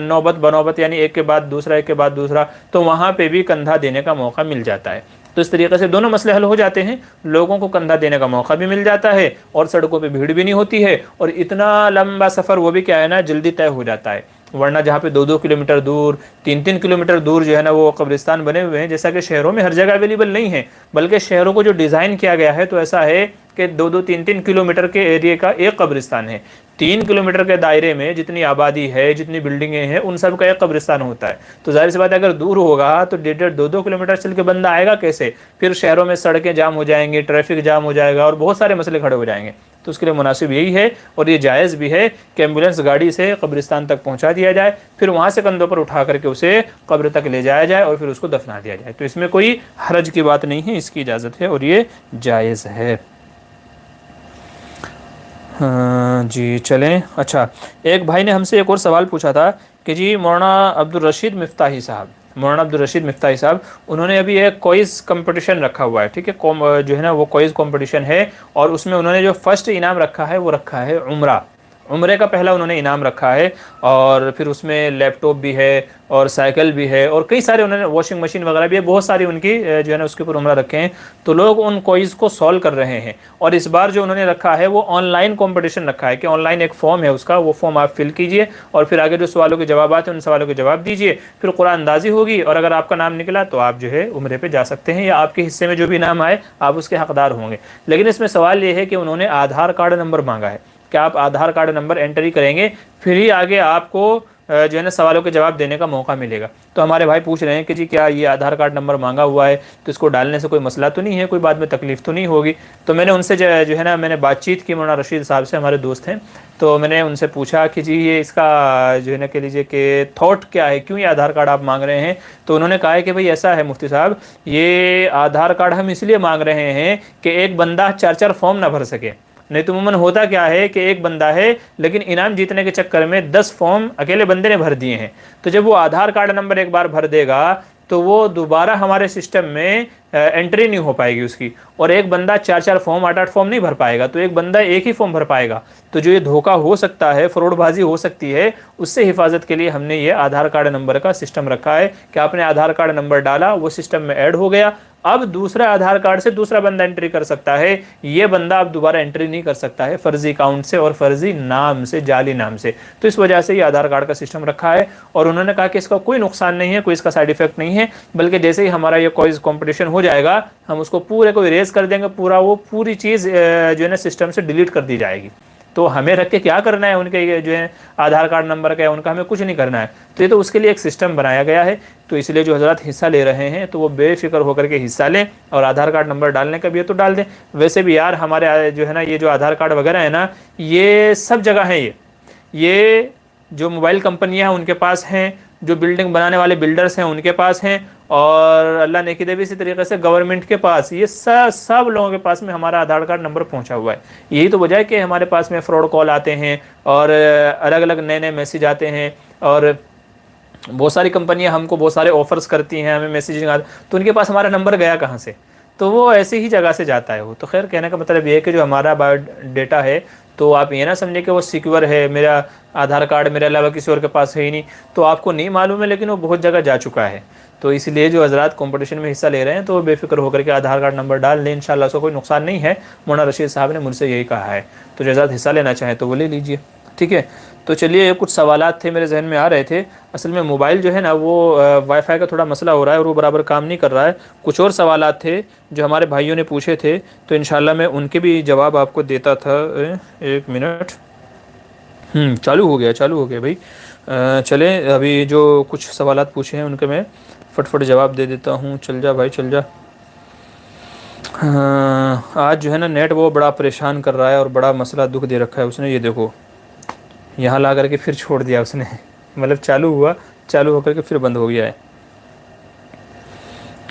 نوبت بنوبت یعنی ایک کے بعد دوسرا، ایک کے بعد دوسرا، تو وہاں پہ بھی کندھا دینے کا موقع مل جاتا ہے۔ تو اس طریقے سے دونوں مسئلے حل ہو جاتے ہیں، لوگوں کو کندھا دینے کا موقع بھی مل جاتا ہے اور سڑکوں پہ بھیڑ بھی نہیں ہوتی ہے، اور اتنا لمبا سفر وہ بھی کیا ہے نا جلدی طے ہو جاتا ہے۔ ورنہ جہاں پہ 2-2 کلومیٹر دور، 3-3 کلومیٹر دور جو ہے نا وہ قبرستان بنے ہوئے ہیں، جیسا کہ شہروں میں ہر جگہ اویلیبل نہیں ہے، بلکہ شہروں کو جو ڈیزائن کیا گیا ہے تو ایسا ہے کہ 2-2 3-3 کلومیٹر کے ایریے کا ایک قبرستان ہے، 3 کلومیٹر کے دائرے میں جتنی آبادی ہے، جتنی بلڈنگیں ہیں، ان سب کا ایک قبرستان ہوتا ہے۔ تو ظاہر سی بات ہے اگر دور ہوگا تو 1.5-2 کلومیٹر چل کے بندہ آئے گا کیسے؟ پھر شہروں میں سڑکیں جام ہو جائیں گی، ٹریفک جام ہو جائے گا اور بہت سارے مسئلے کھڑے ہو جائیں گے۔ تو اس کے لیے مناسب یہی ہے اور یہ جائز بھی ہے کہ ایمبولنس گاڑی سے قبرستان تک پہنچا دیا جائے، پھر وہاں سے کندھوں پر اٹھا کر کے اسے قبر تک لے جایا جائے اور پھر اس کو دفنا دیا جائے۔ تو اس میں کوئی حرج کی بات نہیں ہے، اس کی اجازت ہے اور یہ جائز ہے۔ جی چلیں۔ اچھا، ایک بھائی نے ہم سے ایک اور سوال پوچھا تھا کہ جی مولانا عبدالرشید مفتاحی صاحب انہوں نے ابھی ایک کوئز کمپٹیشن رکھا ہوا ہے، ٹھیک ہے، جو ہے نا وہ کوئز کمپٹیشن ہے، اور اس میں انہوں نے جو فرسٹ انعام رکھا ہے وہ رکھا ہے عمرے کا پہلا انہوں نے انعام رکھا ہے، اور پھر اس میں لیپ ٹاپ بھی ہے اور سائیکل بھی ہے اور کئی سارے انہوں نے واشنگ مشین وغیرہ بھی ہے، بہت ساری ان کی جو ہے نا اس کے اوپر عمرہ رکھے ہیں۔ تو لوگ ان کوئز کو سولو کر رہے ہیں، اور اس بار جو انہوں نے رکھا ہے وہ آن لائن کمپٹیشن رکھا ہے کہ آن لائن ایک فارم ہے اس کا، وہ فارم آپ فل کیجئے اور پھر آگے جو سوالوں کے جوابات ہیں ان سوالوں کے جواب دیجئے، پھر قرآن اندازی ہوگی، اور اگر آپ کا نام نکلا تو آپ جو ہے عمرے پہ جا سکتے ہیں، یا آپ کے حصے میں جو بھی نام آئے آپ اس کے حقدار ہوں گے۔ لیکن اس میں سوال یہ ہے کہ انہوں نے آدھار کارڈ نمبر مانگا ہے کہ آپ آدھار کارڈ نمبر انٹری کریں گے پھر ہی آگے آپ کو جو ہے نا سوالوں کے جواب دینے کا موقع ملے گا۔ تو ہمارے بھائی پوچھ رہے ہیں کہ جی کیا یہ آدھار کارڈ نمبر مانگا ہوا ہے تو اس کو ڈالنے سے کوئی مسئلہ تو نہیں ہے، کوئی بعد میں تکلیف تو نہیں ہوگی؟ تو میں نے ان سے جو ہے نا میں نے بات چیت کی، مولانا رشید صاحب سے، ہمارے دوست ہیں، تو میں نے ان سے پوچھا کہ جی یہ اس کا جو ہے نا کہہ لیجیے کہ تھاٹ کیا ہے، کیوں یہ آدھار کارڈ آپ مانگ رہے ہیں؟ تو انہوں نے کہا ہے کہ بھئی ایسا ہے مفتی صاحب، یہ آدھار کارڈ ہم اس لیے مانگ رہے ہیں کہ ایک بندہ 4 فارم نہ بھر سکے۔ نہیں تو عموماً ہوتا کیا ہے کہ ایک بندہ ہے لیکن انعام جیتنے کے چکر میں 10 فارم اکیلے بندے نے بھر دیے ہیں، تو جب وہ آدھار کارڈ نمبر ایک بار بھر دے گا تو وہ دوبارہ ہمارے سسٹم میں انٹری نہیں ہو پائے گی اس کی، اور ایک بندہ 4 فارم 8 فارم نہیں بھر پائے گا، تو ایک بندہ ایک ہی فارم بھر پائے گا، تو جو یہ دھوکہ ہو سکتا ہے، فراڈ بازی ہو سکتی ہے، اس سے حفاظت کے لیے ہم نے یہ آدھار کارڈ نمبر کا سسٹم رکھا ہے کہ آپ نے آدھار کارڈ نمبر ڈالا، وہ سسٹم میں ایڈ ہو گیا، اب دوسرا آدھار کارڈ سے دوسرا بندہ انٹری کر سکتا ہے، یہ بندہ اب دوبارہ انٹری نہیں کر سکتا ہے فرضی اکاؤنٹ سے اور فرضی نام سے، جعلی نام سے۔ تو اس وجہ سے یہ آدھار کارڈ کا سسٹم رکھا ہے، اور انہوں نے کہا کہ اس کا کوئی نقصان نہیں ہے، کوئی اس کا سائیڈ ایفیکٹ نہیں ہے، بلکہ جیسے ہی ہمارا یہ کوئز کمپٹیشن ہو جائے گا ہم اس کو پورے کو اریز کر دیں گے، پوری چیز جو ہے نا سسٹم سے ڈیلیٹ کر دی جائے گی۔ تو ہمیں رکھ کے کیا کرنا ہے ان کے یہ جو ہے آدھار کارڈ نمبر کا، ان کا ہمیں کچھ نہیں کرنا ہے، تو یہ تو اس کے لیے ایک سسٹم بنایا گیا ہے۔ تو اس لیے جو حضرات حصہ لے رہے ہیں تو وہ بے فکر ہو کر کے حصہ لیں، اور آدھار کارڈ نمبر ڈالنے کا بھی ہے تو ڈال دیں۔ ویسے بھی یار ہمارے جو ہے نا یہ جو آدھار کارڈ وغیرہ ہے نا، یہ سب جگہ ہیں، یہ جو موبائل کمپنیاں ہیں ان کے پاس ہیں، جو بلڈنگ بنانے والے بلڈرز ہیں ان کے پاس ہیں، اور اللہ نیکی دے بھی اسی طریقے سے گورنمنٹ کے پاس، یہ سب لوگوں کے پاس میں ہمارا آدھار کارڈ نمبر پہنچا ہوا ہے۔ یہی تو وجہ ہے کہ ہمارے پاس میں فراڈ کال آتے ہیں اور الگ الگ نئے میسیج آتے ہیں، اور بہت ساری کمپنیاں ہم کو بہت سارے آفرز کرتی ہیں، ہمیں میسیجنگ آتے، تو ان کے پاس ہمارا نمبر گیا کہاں سے؟ تو وہ ایسی ہی جگہ سے جاتا ہے وہ۔ تو خیر کہنے کا مطلب یہ ہے کہ جو ہمارا بایو ڈیٹا ہے تو آپ یہ نہ سمجھیں کہ وہ سیکیور ہے، میرا آدھار کارڈ میرے علاوہ کسی اور کے پاس ہے ہی نہیں، تو آپ کو نہیں معلوم ہے لیکن وہ بہت جگہ جا چکا ہے۔ تو اس لیے جو حضرات کمپٹیشن میں حصہ لے رہے ہیں تو وہ بے فکر ہو کر کے آدھار کارڈ نمبر ڈال لیں، انشاءاللہ اس کو کوئی نقصان نہیں ہے۔ مولانا رشید صاحب نے مجھ سے یہی کہا ہے، تو جو حضرات حصہ لینا چاہیں تو وہ لے لیجئے، ٹھیک ہے۔ تو چلیے کچھ سوالات تھے میرے ذہن میں آ رہے تھے، اصل میں موبائل جو ہے نا وہ وائی فائی کا تھوڑا مسئلہ ہو رہا ہے اور وہ برابر کام نہیں کر رہا ہے۔ کچھ اور سوالات تھے جو ہمارے بھائیوں نے پوچھے تھے، تو انشاءاللہ میں ان کے بھی جواب آپ کو دیتا تھا۔ ایک منٹ، چالو ہو گیا بھائی۔ چلیں ابھی جو کچھ سوالات پوچھے ہیں ان کے میں فٹ جواب دے دیتا ہوں۔ چل جا بھائی چل جا۔ آج جو ہے نا نیٹ وہ بڑا پریشان کر رہا ہے اور بڑا مسئلہ دکھ دے رکھا ہے اس نے، یہ دیکھو یہاں لا کر کے پھر چھوڑ دیا اس نے، مطلب چالو ہو کر کے پھر بند ہو گیا ہے۔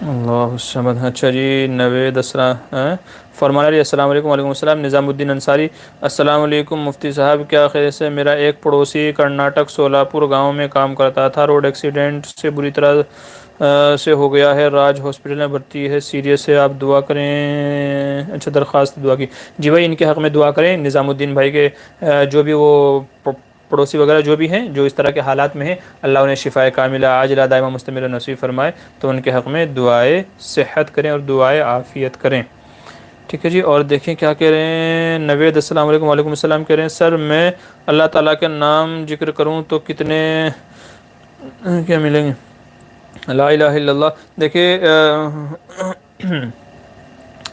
اللہ الصمد۔ اچھا جی، نوید السلام فرمان علی السلام علیکم۔ وعلیکم السلام۔ نظام الدین انصاری السلام علیکم مفتی صاحب، کیا خیر سے؟ میرا ایک پڑوسی کرناٹک سولاپور گاؤں میں کام کرتا تھا، روڈ ایکسیڈنٹ سے بری طرح سے ہو گیا ہے، راج ہاسپٹل میں بھرتی ہے، سیریس ہے، آپ دعا کریں۔ اچھا درخواست دعا کی جی بھائی، ان کے حق میں دعا کریں، نظام الدین بھائی کے جو بھی وہ پڑوسی وغیرہ جو بھی ہیں جو اس طرح کے حالات میں ہیں، اللہ انہیں شفائے کاملہ عاجلہ دائمہ مستمرہ نصیب فرمائے، تو ان کے حق میں دعائے صحت کریں اور دعائے عافیت کریں، ٹھیک ہے جی۔ اور دیکھیں کیا کہہ رہے ہیں نوید السلام علیکم۔ وعلیکم السلام، کہہ رہے ہیں سر میں اللہ تعالیٰ کے نام ذکر کروں تو کتنے کیا ملیں گے؟ لا الہ الا اللہ، دیکھیں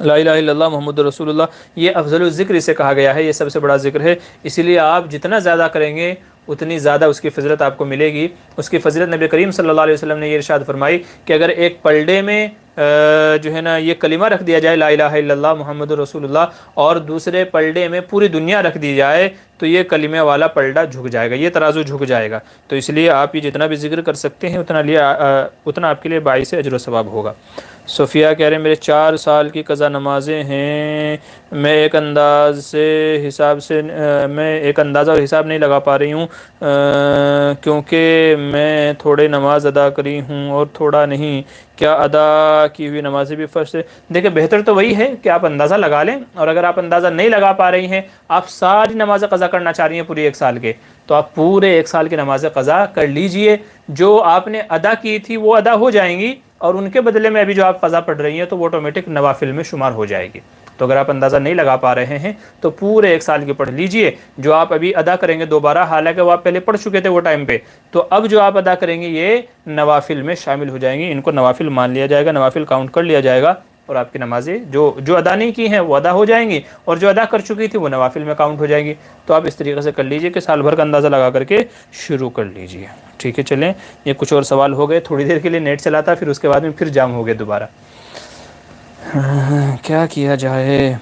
لا الہ الا اللہ محمد رسول اللہ، یہ افضل الذکر اسے کہا گیا ہے، یہ سب سے بڑا ذکر ہے، اسی لیے آپ جتنا زیادہ کریں گے اتنی زیادہ اس کی فضیلت آپ کو ملے گی۔ اس کی فضیلت نبی کریم صلی اللہ علیہ وسلم نے یہ ارشاد فرمائی کہ اگر ایک پلڑے میں جو ہے نا یہ کلمہ رکھ دیا جائے لا الہ الا اللہ محمد رسول اللہ، اور دوسرے پلڑے میں پوری دنیا رکھ دی جائے تو یہ کلمے والا پلڑا جھک جائے گا، یہ ترازو جھک جائے گا۔ تو اس لیے آپ یہ جتنا بھی ذکر کر سکتے ہیں اتنا آپ کے لیے باعث اجر و ثواب ہوگا۔ صوفیہ کہہ رہے ہیں میرے 4 سال کی قضا نمازیں ہیں، میں ایک اندازہ اور حساب نہیں لگا پا رہی ہوں کیونکہ میں تھوڑے نماز ادا کری ہوں اور تھوڑا نہیں، کیا ادا کی ہوئی نمازیں بھی فرض ہے؟ دیکھیں بہتر تو وہی ہے کہ آپ اندازہ لگا لیں، اور اگر آپ اندازہ نہیں لگا پا رہی ہیں، آپ ساری نمازیں قضا کرنا چاہ رہی ہیں پوری 1 سال کے، تو آپ پورے 1 سال کی نمازیں قضا کر لیجئے، جو آپ نے ادا کی تھی وہ ادا ہو جائیں گی، اور ان کے بدلے میں ابھی جو آپ قضا پڑھ رہی ہیں تو وہ آٹومیٹک نوافل میں شمار ہو جائے گی۔ تو اگر آپ اندازہ نہیں لگا پا رہے ہیں تو پورے 1 سال کی پڑھ لیجئے، جو آپ ابھی ادا کریں گے دوبارہ، حالانکہ وہ آپ پہلے پڑھ چکے تھے وہ ٹائم پہ، تو اب جو آپ ادا کریں گے یہ نوافل میں شامل ہو جائیں گی، ان کو نوافل مان لیا جائے گا، نوافل کاؤنٹ کر لیا جائے گا، اور آپ کی نمازیں جو ادا نہیں کی ہیں وہ ادا ہو جائیں گی، اور جو ادا کر چکی تھی وہ نوافل میں کاؤنٹ ہو جائیں گی۔ تو آپ اس طریقے سے کر لیجئے کہ سال بھر کا اندازہ لگا کر کے شروع کر لیجئے، ٹھیک ہے۔ چلیں، یہ کچھ اور سوال ہو گئے، تھوڑی دیر کے لیے نیٹ چلاتا، پھر اس کے بعد میں پھر جام ہو گئے دوبارہ۔ کیا کیا جائے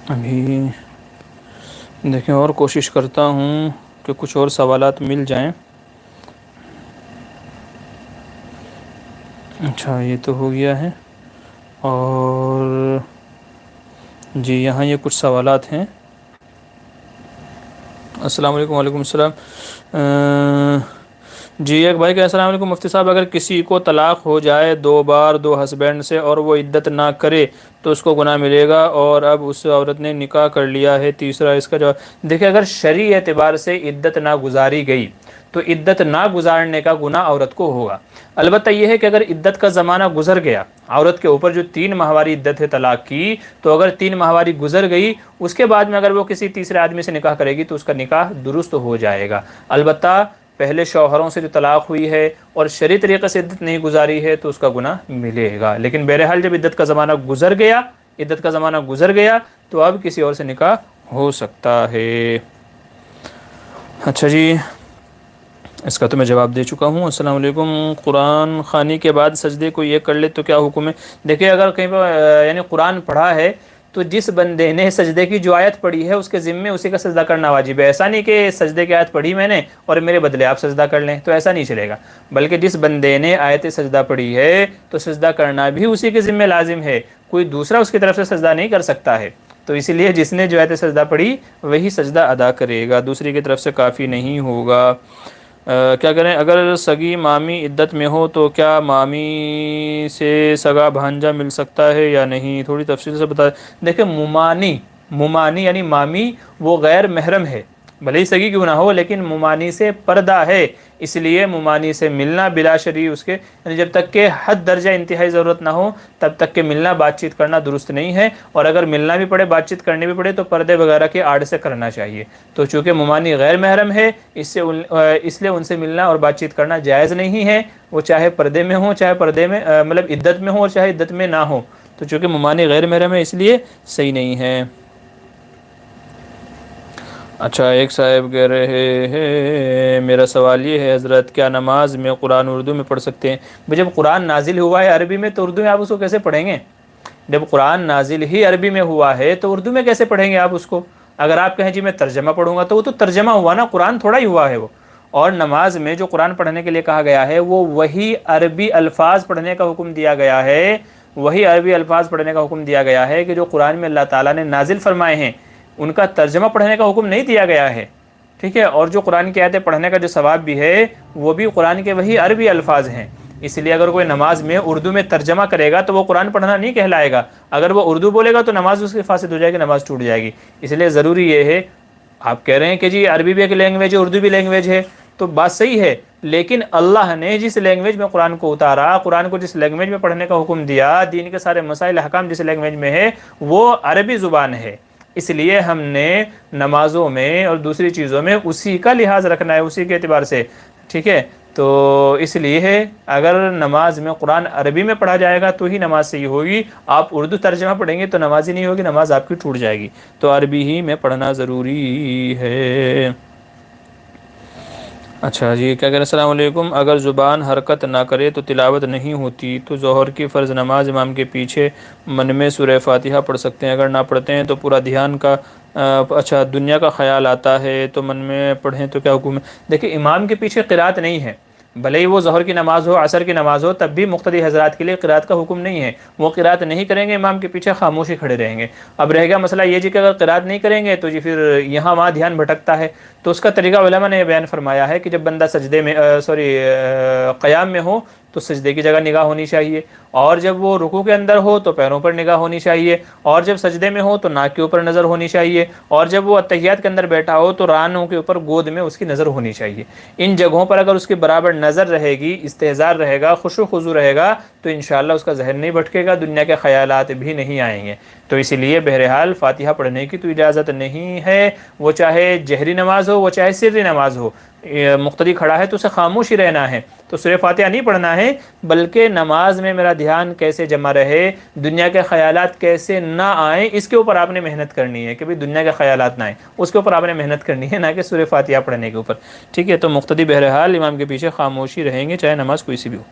ابھی؟ دیکھیں، اور کوشش کرتا ہوں کہ کچھ اور سوالات مل جائیں۔ اچھا، یہ تو ہو گیا ہے، اور جی یہاں یہ کچھ سوالات ہیں۔ السلام علیکم۔ وعلیکم السلام۔ جی ایک بھائی کہ السلام علیکم مفتی صاحب، اگر کسی کو طلاق ہو جائے 2 بار 2 ہسبینڈ سے اور وہ عدت نہ کرے تو اس کو گناہ ملے گا، اور اب اس عورت نے نکاح کر لیا ہے تیسرا، اس کا جواب؟ دیکھیں، اگر شرعی اعتبار سے عدت نہ گزاری گئی تو عدت نہ گزارنے کا گناہ عورت کو ہوگا۔ البتہ یہ ہے کہ اگر عدت کا زمانہ گزر گیا، عورت کے اوپر جو 3 ماہواری عدت ہے طلاق کی، تو اگر 3 ماہواری گزر گئی، اس کے بعد میں اگر وہ کسی تیسرے آدمی سے نکاح کرے گی تو اس کا نکاح درست ہو جائے گا۔ البتہ پہلے شوہروں سے جو طلاق ہوئی ہے اور شرعی طریقے سے عدت نہیں گزاری ہے تو اس کا گناہ ملے گا، لیکن بہرحال جب عدت کا زمانہ گزر گیا تو اب کسی اور سے نکاح ہو سکتا ہے۔ اچھا جی، اس کا تو میں جواب دے چکا ہوں۔ السلام علیکم، قرآن خوانی کے بعد سجدے کو یہ کر لے تو کیا حکم ہے؟ دیکھیں، اگر کہیں پر یعنی قرآن پڑھا ہے تو جس بندے نے سجدے کی جو آیت پڑھی ہے اس کے ذمے اسی کا سجدہ کرنا واجب ہے۔ ایسا نہیں کہ سجدے کی آیت پڑھی میں نے اور میرے بدلے آپ سجدہ کر لیں، تو ایسا نہیں چلے گا، بلکہ جس بندے نے آیت سجدہ پڑھی ہے تو سجدہ کرنا بھی اسی کے ذمے لازم ہے، کوئی دوسرا اس کی طرف سے سجدہ نہیں کر سکتا ہے۔ تو اسی لیے جس نے جو آیت سجدہ پڑھی وہی سجدہ ادا کرے گا، دوسری کی طرف سے کافی نہیں ہوگا۔ کیا کریں اگر سگی مامی عدت میں ہو تو کیا مامی سے سگا بھانجا مل سکتا ہے یا نہیں؟ تھوڑی تفصیل سے بتا دیں۔ دیکھیں، ممانی یعنی مامی وہ غیر محرم ہے، بھلے ہی سگی کیوں نہ ہو، لیکن ممانی سے پردہ ہے، اس لیے ممانی سے ملنا بلا شرعی اس کے یعنی جب تک کہ حد درجہ انتہائی ضرورت نہ ہو تب تک کہ ملنا بات چیت کرنا درست نہیں ہے، اور اگر ملنا بھی پڑے بات چیت کرنی بھی پڑے تو پردے وغیرہ کے آڑ سے کرنا چاہیے۔ تو چونکہ ممانی غیر محرم ہے، اس لیے ان سے ملنا اور بات چیت کرنا جائز نہیں ہے، وہ چاہے پردے میں ہوں، چاہے پردے میں مطلب عدت میں ہوں اور چاہے عدت میں نہ ہو، تو چونکہ ممانی غیر محرم ہے اس لیے صحیح نہیں ہے۔ اچھا، ایک صاحب کہہ رہے ہیں میرا سوال یہ ہے حضرت، کیا نماز میں قرآن اردو میں پڑھ سکتے ہیں؟ جب قرآن نازل ہوا ہے عربی میں تو اردو میں آپ اس کو کیسے پڑھیں گے؟ جب قرآن نازل ہی عربی میں ہوا ہے تو اردو میں کیسے پڑھیں گے آپ اس کو؟ اگر آپ کہیں جی میں ترجمہ پڑھوں گا تو وہ تو ترجمہ ہوا نا، قرآن تھوڑا ہی ہوا ہے وہ۔ اور نماز میں جو قرآن پڑھنے کے لیے کہا گیا ہے وہ وہی عربی الفاظ پڑھنے کا حکم دیا گیا ہے، وہی عربی الفاظ پڑھنے کا حکم دیا گیا ہے کہ جو قرآن میں اللہ تعالیٰ نے نازل فرمائے ہیں، ان کا ترجمہ پڑھنے کا حکم نہیں دیا گیا ہے، ٹھیک ہے۔ اور جو قرآن کی آیتیں پڑھنے کا جو ثواب بھی ہے وہ بھی قرآن کے وہی عربی الفاظ ہیں، اس لیے اگر کوئی نماز میں اردو میں ترجمہ کرے گا تو وہ قرآن پڑھنا نہیں کہلائے گا، اگر وہ اردو بولے گا تو نماز اس کی فاسد ہو جائے گی، نماز ٹوٹ جائے گی۔ اس لیے ضروری یہ ہے، آپ کہہ رہے ہیں کہ جی عربی بھی ایک لینگویج ہے، اردو بھی لینگویج ہے، تو بات صحیح ہے، لیکن اللہ نے جس لینگویج میں قرآن کو اتارا، قرآن کو جس لینگویج میں پڑھنے کا حکم دیا، دین کے سارے مسائل احکام جس لینگویج میں ہے وہ عربی زبان ہے، اس لیے ہم نے نمازوں میں اور دوسری چیزوں میں اسی کا لحاظ رکھنا ہے، اسی کے اعتبار سے، ٹھیک ہے۔ تو اس لیے ہے اگر نماز میں قرآن عربی میں پڑھا جائے گا تو ہی نماز صحیح ہوگی، آپ اردو ترجمہ پڑھیں گے تو نماز ہی نہیں ہوگی، نماز آپ کی ٹوٹ جائے گی، تو عربی ہی میں پڑھنا ضروری ہے۔ اچھا جی، کیا کہہ رہے ہیں السلام علیکم، اگر زبان حرکت نہ کرے تو تلاوت نہیں ہوتی، تو ظہر کی فرض نماز امام کے پیچھے من میں سورہ فاتحہ پڑھ سکتے ہیں؟ اگر نہ پڑھتے ہیں تو پورا دھیان کا اچھا دنیا کا خیال آتا ہے تو من میں پڑھیں تو کیا حکم ہے؟ دیکھیں، امام کے پیچھے قرات نہیں ہے، بھلے ہی وہ ظہر کی نماز ہو عصر کی نماز ہو، تب بھی مقتدی حضرات کے لیے قرات کا حکم نہیں ہے، وہ قرات نہیں کریں گے، امام کے پیچھے خاموشی کھڑے رہیں گے۔ اب رہ گیا مسئلہ یہ جی کہ اگر قرات نہیں کریں گے تو جی پھر یہاں وہاں دھیان بھٹکتا ہے، تو اس کا طریقہ علماء نے یہ بیان فرمایا ہے کہ جب بندہ سجدے میں قیام میں ہو تو سجدے کی جگہ نگاہ ہونی چاہیے، اور جب وہ رکوع کے اندر ہو تو پیروں پر نگاہ ہونی چاہیے، اور جب سجدے میں ہو تو ناک کے اوپر نظر ہونی چاہیے، اور جب وہ اتحیات کے اندر بیٹھا ہو تو رانوں کے اوپر گود میں اس کی نظر ہونی چاہیے۔ ان جگہوں پر اگر اس کی برابر نظر رہے گی، استحضار رہے گا، خشوع و خضوع رہے گا، تو انشاءاللہ اس کا ذہن نہیں بھٹکے گا، دنیا کے خیالات بھی نہیں آئیں گے۔ تو اسی لیے بہرحال فاتحہ پڑھنے کی تو اجازت نہیں ہے، وہ چاہے جہری نماز ہو وہ چاہے سری نماز ہو، مقتدی کھڑا ہے تو اسے خاموش ہی رہنا ہے، تو سورہ فاتحہ نہیں پڑھنا ہے، بلکہ نماز میں میرا دھیان کیسے جمع رہے، دنیا کے خیالات کیسے نہ آئیں، اس کے اوپر آپ نے محنت کرنی ہے کہ بھئی دنیا کے خیالات نہ آئیں، اس کے اوپر آپ نے محنت کرنی ہے، نہ کہ سورہ فاتحہ پڑھنے کے اوپر، ٹھیک ہے؟ تو مقتدی بہرحال امام کے پیچھے خاموشی رہیں گے چاہے نماز کوئی سی بھی ہو۔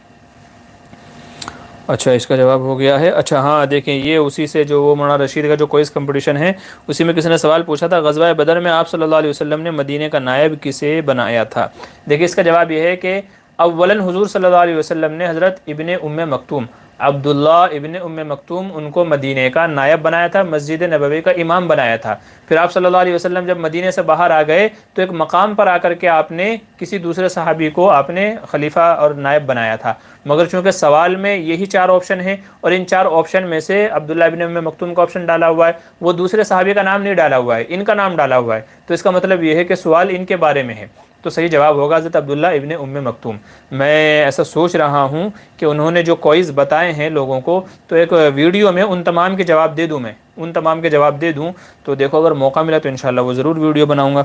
اچھا اس کا جواب ہو گیا ہے۔ اچھا ہاں دیکھیں یہ اسی سے جو وہ مولانا رشید کا جو کوئز کمپٹیشن ہے اسی میں کسی نے سوال پوچھا تھا، غزوہ بدر میں آپ صلی اللہ علیہ وسلم نے مدینے کا نائب کسے بنایا تھا؟ دیکھیں اس کا جواب یہ ہے کہ اولاً حضور صلی اللہ علیہ وسلم نے حضرت ابن ام مکتوم عبداللہ ابن ام مکتوم ان کو مدینے کا نائب بنایا تھا، مسجد نبوی کا امام بنایا تھا۔ پھر آپ صلی اللہ علیہ وسلم جب مدینے سے باہر آ گئے تو ایک مقام پر آ کر کے آپ نے کسی دوسرے صحابی کو آپ نے خلیفہ اور نائب بنایا تھا، مگر چونکہ سوال میں یہی 4 آپشن ہیں اور ان 4 آپشن میں سے عبداللہ ابن ام مکتوم کا آپشن ڈالا ہوا ہے، وہ دوسرے صحابی کا نام نہیں ڈالا ہوا ہے، ان کا نام ڈالا ہوا ہے، تو اس کا مطلب یہ ہے کہ سوال ان کے بارے میں ہے، تو صحیح جواب ہوگا حضرت عبداللہ ابن ام مکتوم۔ میں ایسا سوچ رہا ہوں کہ انہوں نے جو کوئز بتائے ہیں لوگوں کو تو ایک ویڈیو میں ان تمام کے جواب دے دوں، میں ان تمام کے جواب دے دوں، تو دیکھو اگر موقع ملا تو انشاءاللہ وہ ضرور ویڈیو بناؤں گا،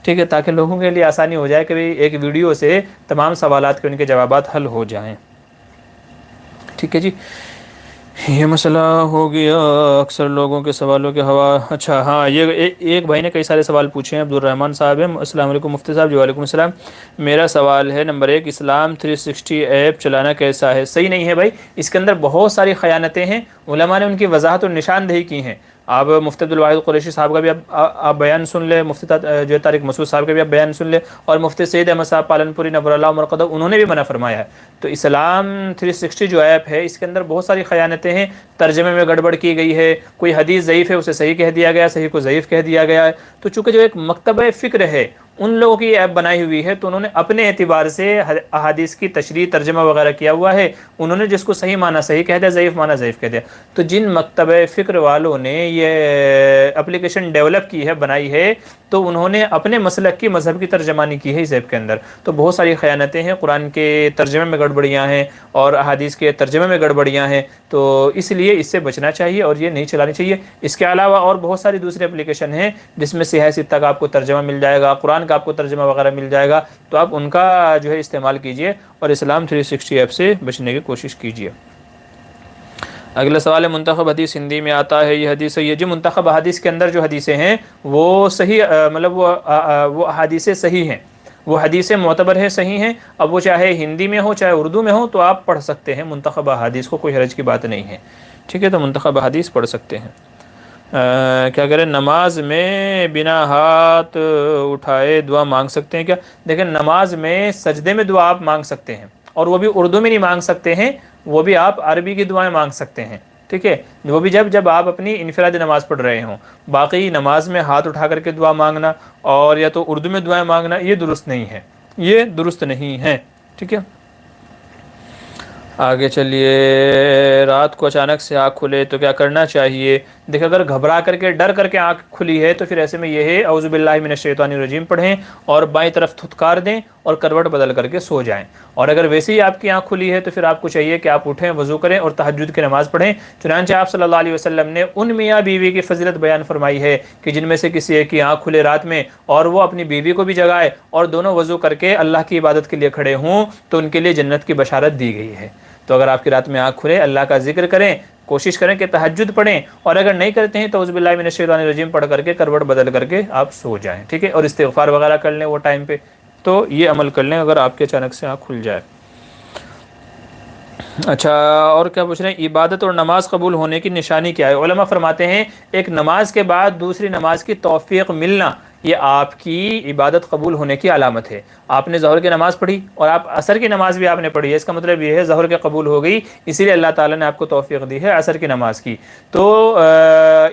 ٹھیک ہے؟ تاکہ لوگوں کے لیے آسانی ہو جائے کہ ایک ویڈیو سے تمام سوالات کے ان کے جوابات حل ہو جائیں، ٹھیک ہے جی؟ یہ مسئلہ ہو گیا اکثر لوگوں کے سوالوں کے ہوا۔ اچھا ہاں یہ ایک بھائی نے کئی سارے سوال پوچھے ہیں، عبدالرحمن صاحب ہیں۔ السلام علیکم مفتی صاحب۔ جی وعلیکم السلام۔ میرا سوال ہے نمبر 1، اسلام 360 ایپ چلانا کیسا ہے؟ صحیح نہیں ہے بھائی، اس کے اندر بہت ساری خیانتیں ہیں، علماء نے ان کی وضاحت اور نشاندہی کی ہیں۔ آپ مفتی عبدالواحد قریشی صاحب کا بھی آپ بیان سن لیں، مفتی جو طارق مسعود صاحب کا بھی آپ بیان سن لیں، اور مفتی سعید احمد صاحب پالن پوری نور اللہ مرقدہ انہوں نے بھی منع فرمایا ہے۔ تو اسلام 360 جو ایپ ہے اس کے اندر بہت ساری خیانتیں ہیں، ترجمے میں گڑبڑ کی گئی ہے، کوئی حدیث ضعیف ہے اسے صحیح کہہ دیا گیا، صحیح کو ضعیف کہہ دیا گیا ہے، تو چونکہ جو ایک مکتبہ فکر ہے ان لوگوں کی ایپ بنائی ہوئی ہے تو انہوں نے اپنے اعتبار سے احادیث کی تشریح ترجمہ وغیرہ کیا ہوا ہے، انہوں نے جس کو صحیح معنی صحیح کہہ دیا، ضعیف معنی ضعیف کہہ دیا۔ تو جن مکتبہ فکر والوں نے یہ اپلیکیشن ڈیولپ کی ہے، بنائی ہے، تو انہوں نے اپنے مسلک کی مذہب کی ترجمانی کی ہے اس ایپ کے اندر، تو بہت ساری خیانتیں ہیں، قرآن کے ترجمے میں گڑبڑیاں ہیں اور احادیث کے ترجمے میں گڑبڑیاں ہیں، تو اس لیے اس سے بچنا چاہیے اور یہ نہیں چلانی چاہیے۔ اس کے علاوہ اور بہت ساری دوسری اپلیکیشن ہیں جس میں صحیح ستہ کا آپ کو ترجمہ مل جائے گا، قرآن کا آپ کو ترجمہ وغیرہ مل جائے گا، تو آپ ان کا جو ہے استعمال کیجئے اور اسلام 360 ایپ سے بچنے کی کوشش کیجئے۔ اگلا سوال ہے منتخب حدیث ہندی میں آتا ہے، یہ حدیث صحیح ہے؟ جی منتخب حدیث کے اندر جو حدیثیں ہیں وہ صحیح مطلب وہ حدیثیں صحیح ہیں، وہ حدیثیں معتبر ہیں، صحیح ہیں، اب وہ چاہے ہندی میں ہو چاہے اردو میں ہو تو آپ پڑھ سکتے ہیں منتخب حدیث کو، کوئی حرج کی بات نہیں ہے، ٹھیک ہے؟ تو منتخب حدیث پڑھ سکتے ہیں۔ کیا کریں نماز میں بنا ہاتھ اٹھائے دعا مانگ سکتے ہیں کیا؟ دیکھیں نماز میں سجدے میں دعا آپ مانگ سکتے ہیں، اور وہ بھی اردو میں نہیں مانگ سکتے ہیں، وہ بھی آپ عربی کی دعائیں مانگ سکتے ہیں، ٹھیک ہے؟ وہ بھی جب آپ اپنی انفرادی نماز پڑھ رہے ہوں۔ باقی نماز میں ہاتھ اٹھا کر کے دعا مانگنا اور یا تو اردو میں دعائیں مانگنا یہ درست نہیں ہے، یہ درست نہیں ہے، ٹھیک ہے؟ آگے چلیے، رات کو اچانک سے آنکھ کھلے تو کیا کرنا چاہیے؟ دیکھ اگر گھبرا کر کے ڈر کر کے آنکھ کھلی ہے تو پھر ایسے میں یہ ہے اعوذ باللہ من الشیطان الرجیم پڑھیں اور بائیں طرف تھتکار دیں اور کروٹ بدل کر کے سو جائیں، اور اگر ویسے ہی آپ کی آنکھ کھلی ہے تو پھر آپ کو چاہیے کہ آپ اٹھیں، وضو کریں اور تہجد کی نماز پڑھیں۔ چنانچہ آپ صلی اللہ علیہ وسلم نے ان میاں بیوی کی فضیلت بیان فرمائی ہے کہ جن میں سے کسی ایک کی آنکھ کھلے رات میں اور وہ اپنی بیوی کو بھی جگائے اور دونوں وضو کر کے اللہ کی عبادت کے لیے کھڑے ہوں تو ان کے لیے جنت کی بشارت دی گئی ہے۔ تو اگر آپ کی رات میں آنکھ کھلے اللہ کا ذکر کریں، کوشش کریں کہ تہجد پڑھیں، اور اگر نہیں کرتے ہیں تو اعوذ باللہ من الشیطان الرجیم پڑھ کر کے کروٹ بدل کر کے آپ سو جائیں، ٹھیک ہے؟ اور استغفار وغیرہ کر لیں وہ ٹائم پہ، تو یہ عمل کر لیں اگر آپ کے اچانک سے آنکھ کھل جائے۔ اچھا اور کیا پوچھ رہے ہیں؟ عبادت اور نماز قبول ہونے کی نشانی کیا ہے؟ علماء فرماتے ہیں ایک نماز کے بعد دوسری نماز کی توفیق ملنا یہ آپ کی عبادت قبول ہونے کی علامت ہے۔ آپ نے ظہر کی نماز پڑھی اور آپ عصر کی نماز بھی آپ نے پڑھی ہے، اس کا مطلب یہ ہے ظہر کے قبول ہو گئی، اسی لیے اللہ تعالیٰ نے آپ کو توفیق دی ہے عصر کی نماز کی۔ تو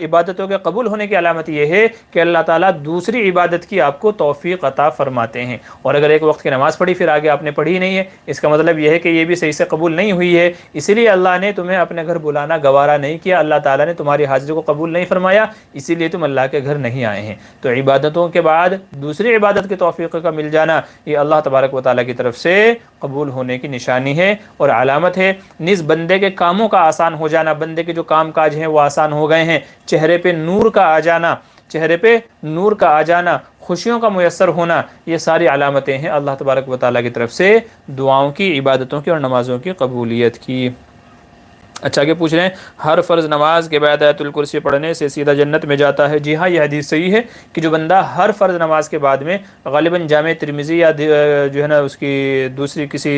عبادتوں کے قبول ہونے کی علامت یہ ہے کہ اللہ تعالیٰ دوسری عبادت کی آپ کو توفیق عطا فرماتے ہیں، اور اگر ایک وقت کی نماز پڑھی پھر آگے آپ نے پڑھی نہیں ہے، اس کا مطلب یہ ہے کہ یہ بھی صحیح سے قبول نہیں ہوئی ہے، اسی لیے اللہ نے تمہیں اپنے گھر بلانا گوارا نہیں کیا، اللہ تعالیٰ نے تمہاری حاضری کو قبول نہیں فرمایا، اسی لیے تم اللہ کے گھر نہیں آئے ہیں۔ تو عبادتوں عبادتوں کے بعد دوسری عبادت کی توفیق کا مل جانا، یہ اللہ تبارک و تعالیٰ کی طرف سے قبول ہونے کی نشانی ہے اور علامت ہے۔ نیز بندے کے کاموں کا آسان ہو جانا، بندے کے جو کام کاج ہیں وہ آسان ہو گئے ہیں، چہرے پہ نور کا آ جانا، چہرے پہ نور کا آ جانا، خوشیوں کا میسر ہونا، یہ ساری علامتیں ہیں اللہ تبارک و تعالیٰ کی طرف سے دعاؤں کی، عبادتوں کی اور نمازوں کی قبولیت کی۔ اچھا کہ پوچھ رہے ہیں ہر فرض نماز کے بعد آیت الکرسی پڑھنے سے سیدھا جنت میں جاتا ہے؟ جی ہاں، یہ حدیث صحیح ہے کہ جو بندہ ہر فرض نماز کے بعد میں، غالباً جامع ترمذی یا جو ہے نا اس کی دوسری کسی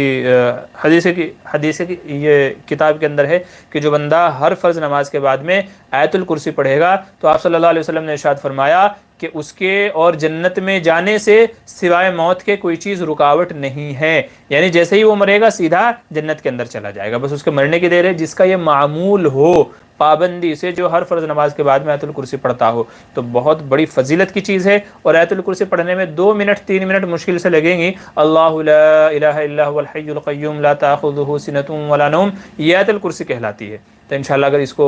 حدیث کی یہ کتاب کے اندر ہے کہ جو بندہ ہر فرض نماز کے بعد میں آیت الکرسی پڑھے گا تو آپ صلی اللہ علیہ وسلم نے ارشاد فرمایا کہ اس کے اور جنت میں جانے سے سوائے موت کے کوئی چیز رکاوٹ نہیں ہے، یعنی جیسے ہی وہ مرے گا سیدھا جنت کے اندر چلا جائے گا، بس اس کے مرنے کی دیر ہے۔ جس کا یہ معمول ہو پابندی سے، جو ہر فرض نماز کے بعد میں آیت الکرسی پڑھتا ہو، تو بہت بڑی فضیلت کی چیز ہے۔ اور آیت الکرسی پڑھنے میں 2 منٹ 3 منٹ مشکل سے لگیں گی۔ اللہ لا الہ الا هو الحی القیوم لا تاخذہ سنۃ ولا نوم، یہ آیت الکرسی کہلاتی ہے۔ تو انشاءاللہ اگر اس کو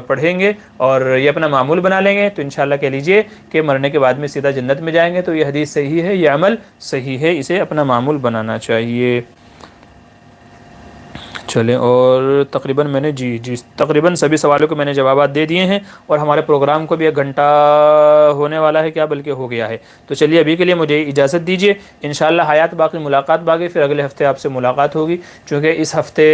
پڑھیں گے اور یہ اپنا معمول بنا لیں گے تو انشاءاللہ کہہ لیجئے کہ مرنے کے بعد میں سیدھا جنت میں جائیں گے۔ تو یہ حدیث صحیح ہے، یہ عمل صحیح ہے، اسے اپنا معمول بنانا چاہیے۔ چلیں، اور تقریباً سبھی سوالوں کو میں نے جوابات دے دیے ہیں، اور ہمارے پروگرام کو بھی 1 گھنٹہ ہونے والا ہے، کیا بلکہ ہو گیا ہے۔ تو چلیے ابھی کے لیے مجھے اجازت دیجیے، انشاءاللہ حیات باقی ملاقات باقی، پھر اگلے ہفتے آپ سے ملاقات ہوگی۔ چونکہ اس ہفتے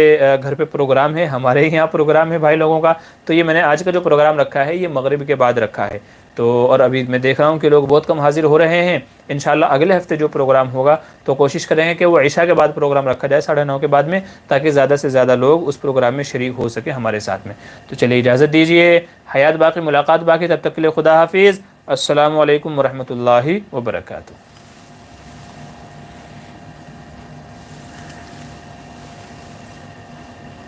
گھر پہ پروگرام ہے، ہمارے یہاں پروگرام ہے بھائی لوگوں کا، تو یہ میں نے آج کا جو پروگرام رکھا ہے یہ مغرب کے بعد رکھا ہے۔ تو اور ابھی میں دیکھ رہا ہوں کہ لوگ بہت کم حاضر ہو رہے ہیں۔ انشاءاللہ اگلے ہفتے جو پروگرام ہوگا تو کوشش کریں گے کہ وہ عشاء کے بعد پروگرام رکھا جائے 9:30 کے بعد میں، تاکہ زیادہ سے زیادہ لوگ اس پروگرام میں شریک ہو سکے ہمارے ساتھ میں۔ تو چلیے اجازت دیجیے، حیات باقی ملاقات باقی، تب تک کے لیے خدا حافظ، السلام علیکم ورحمۃ اللہ وبرکاتہ۔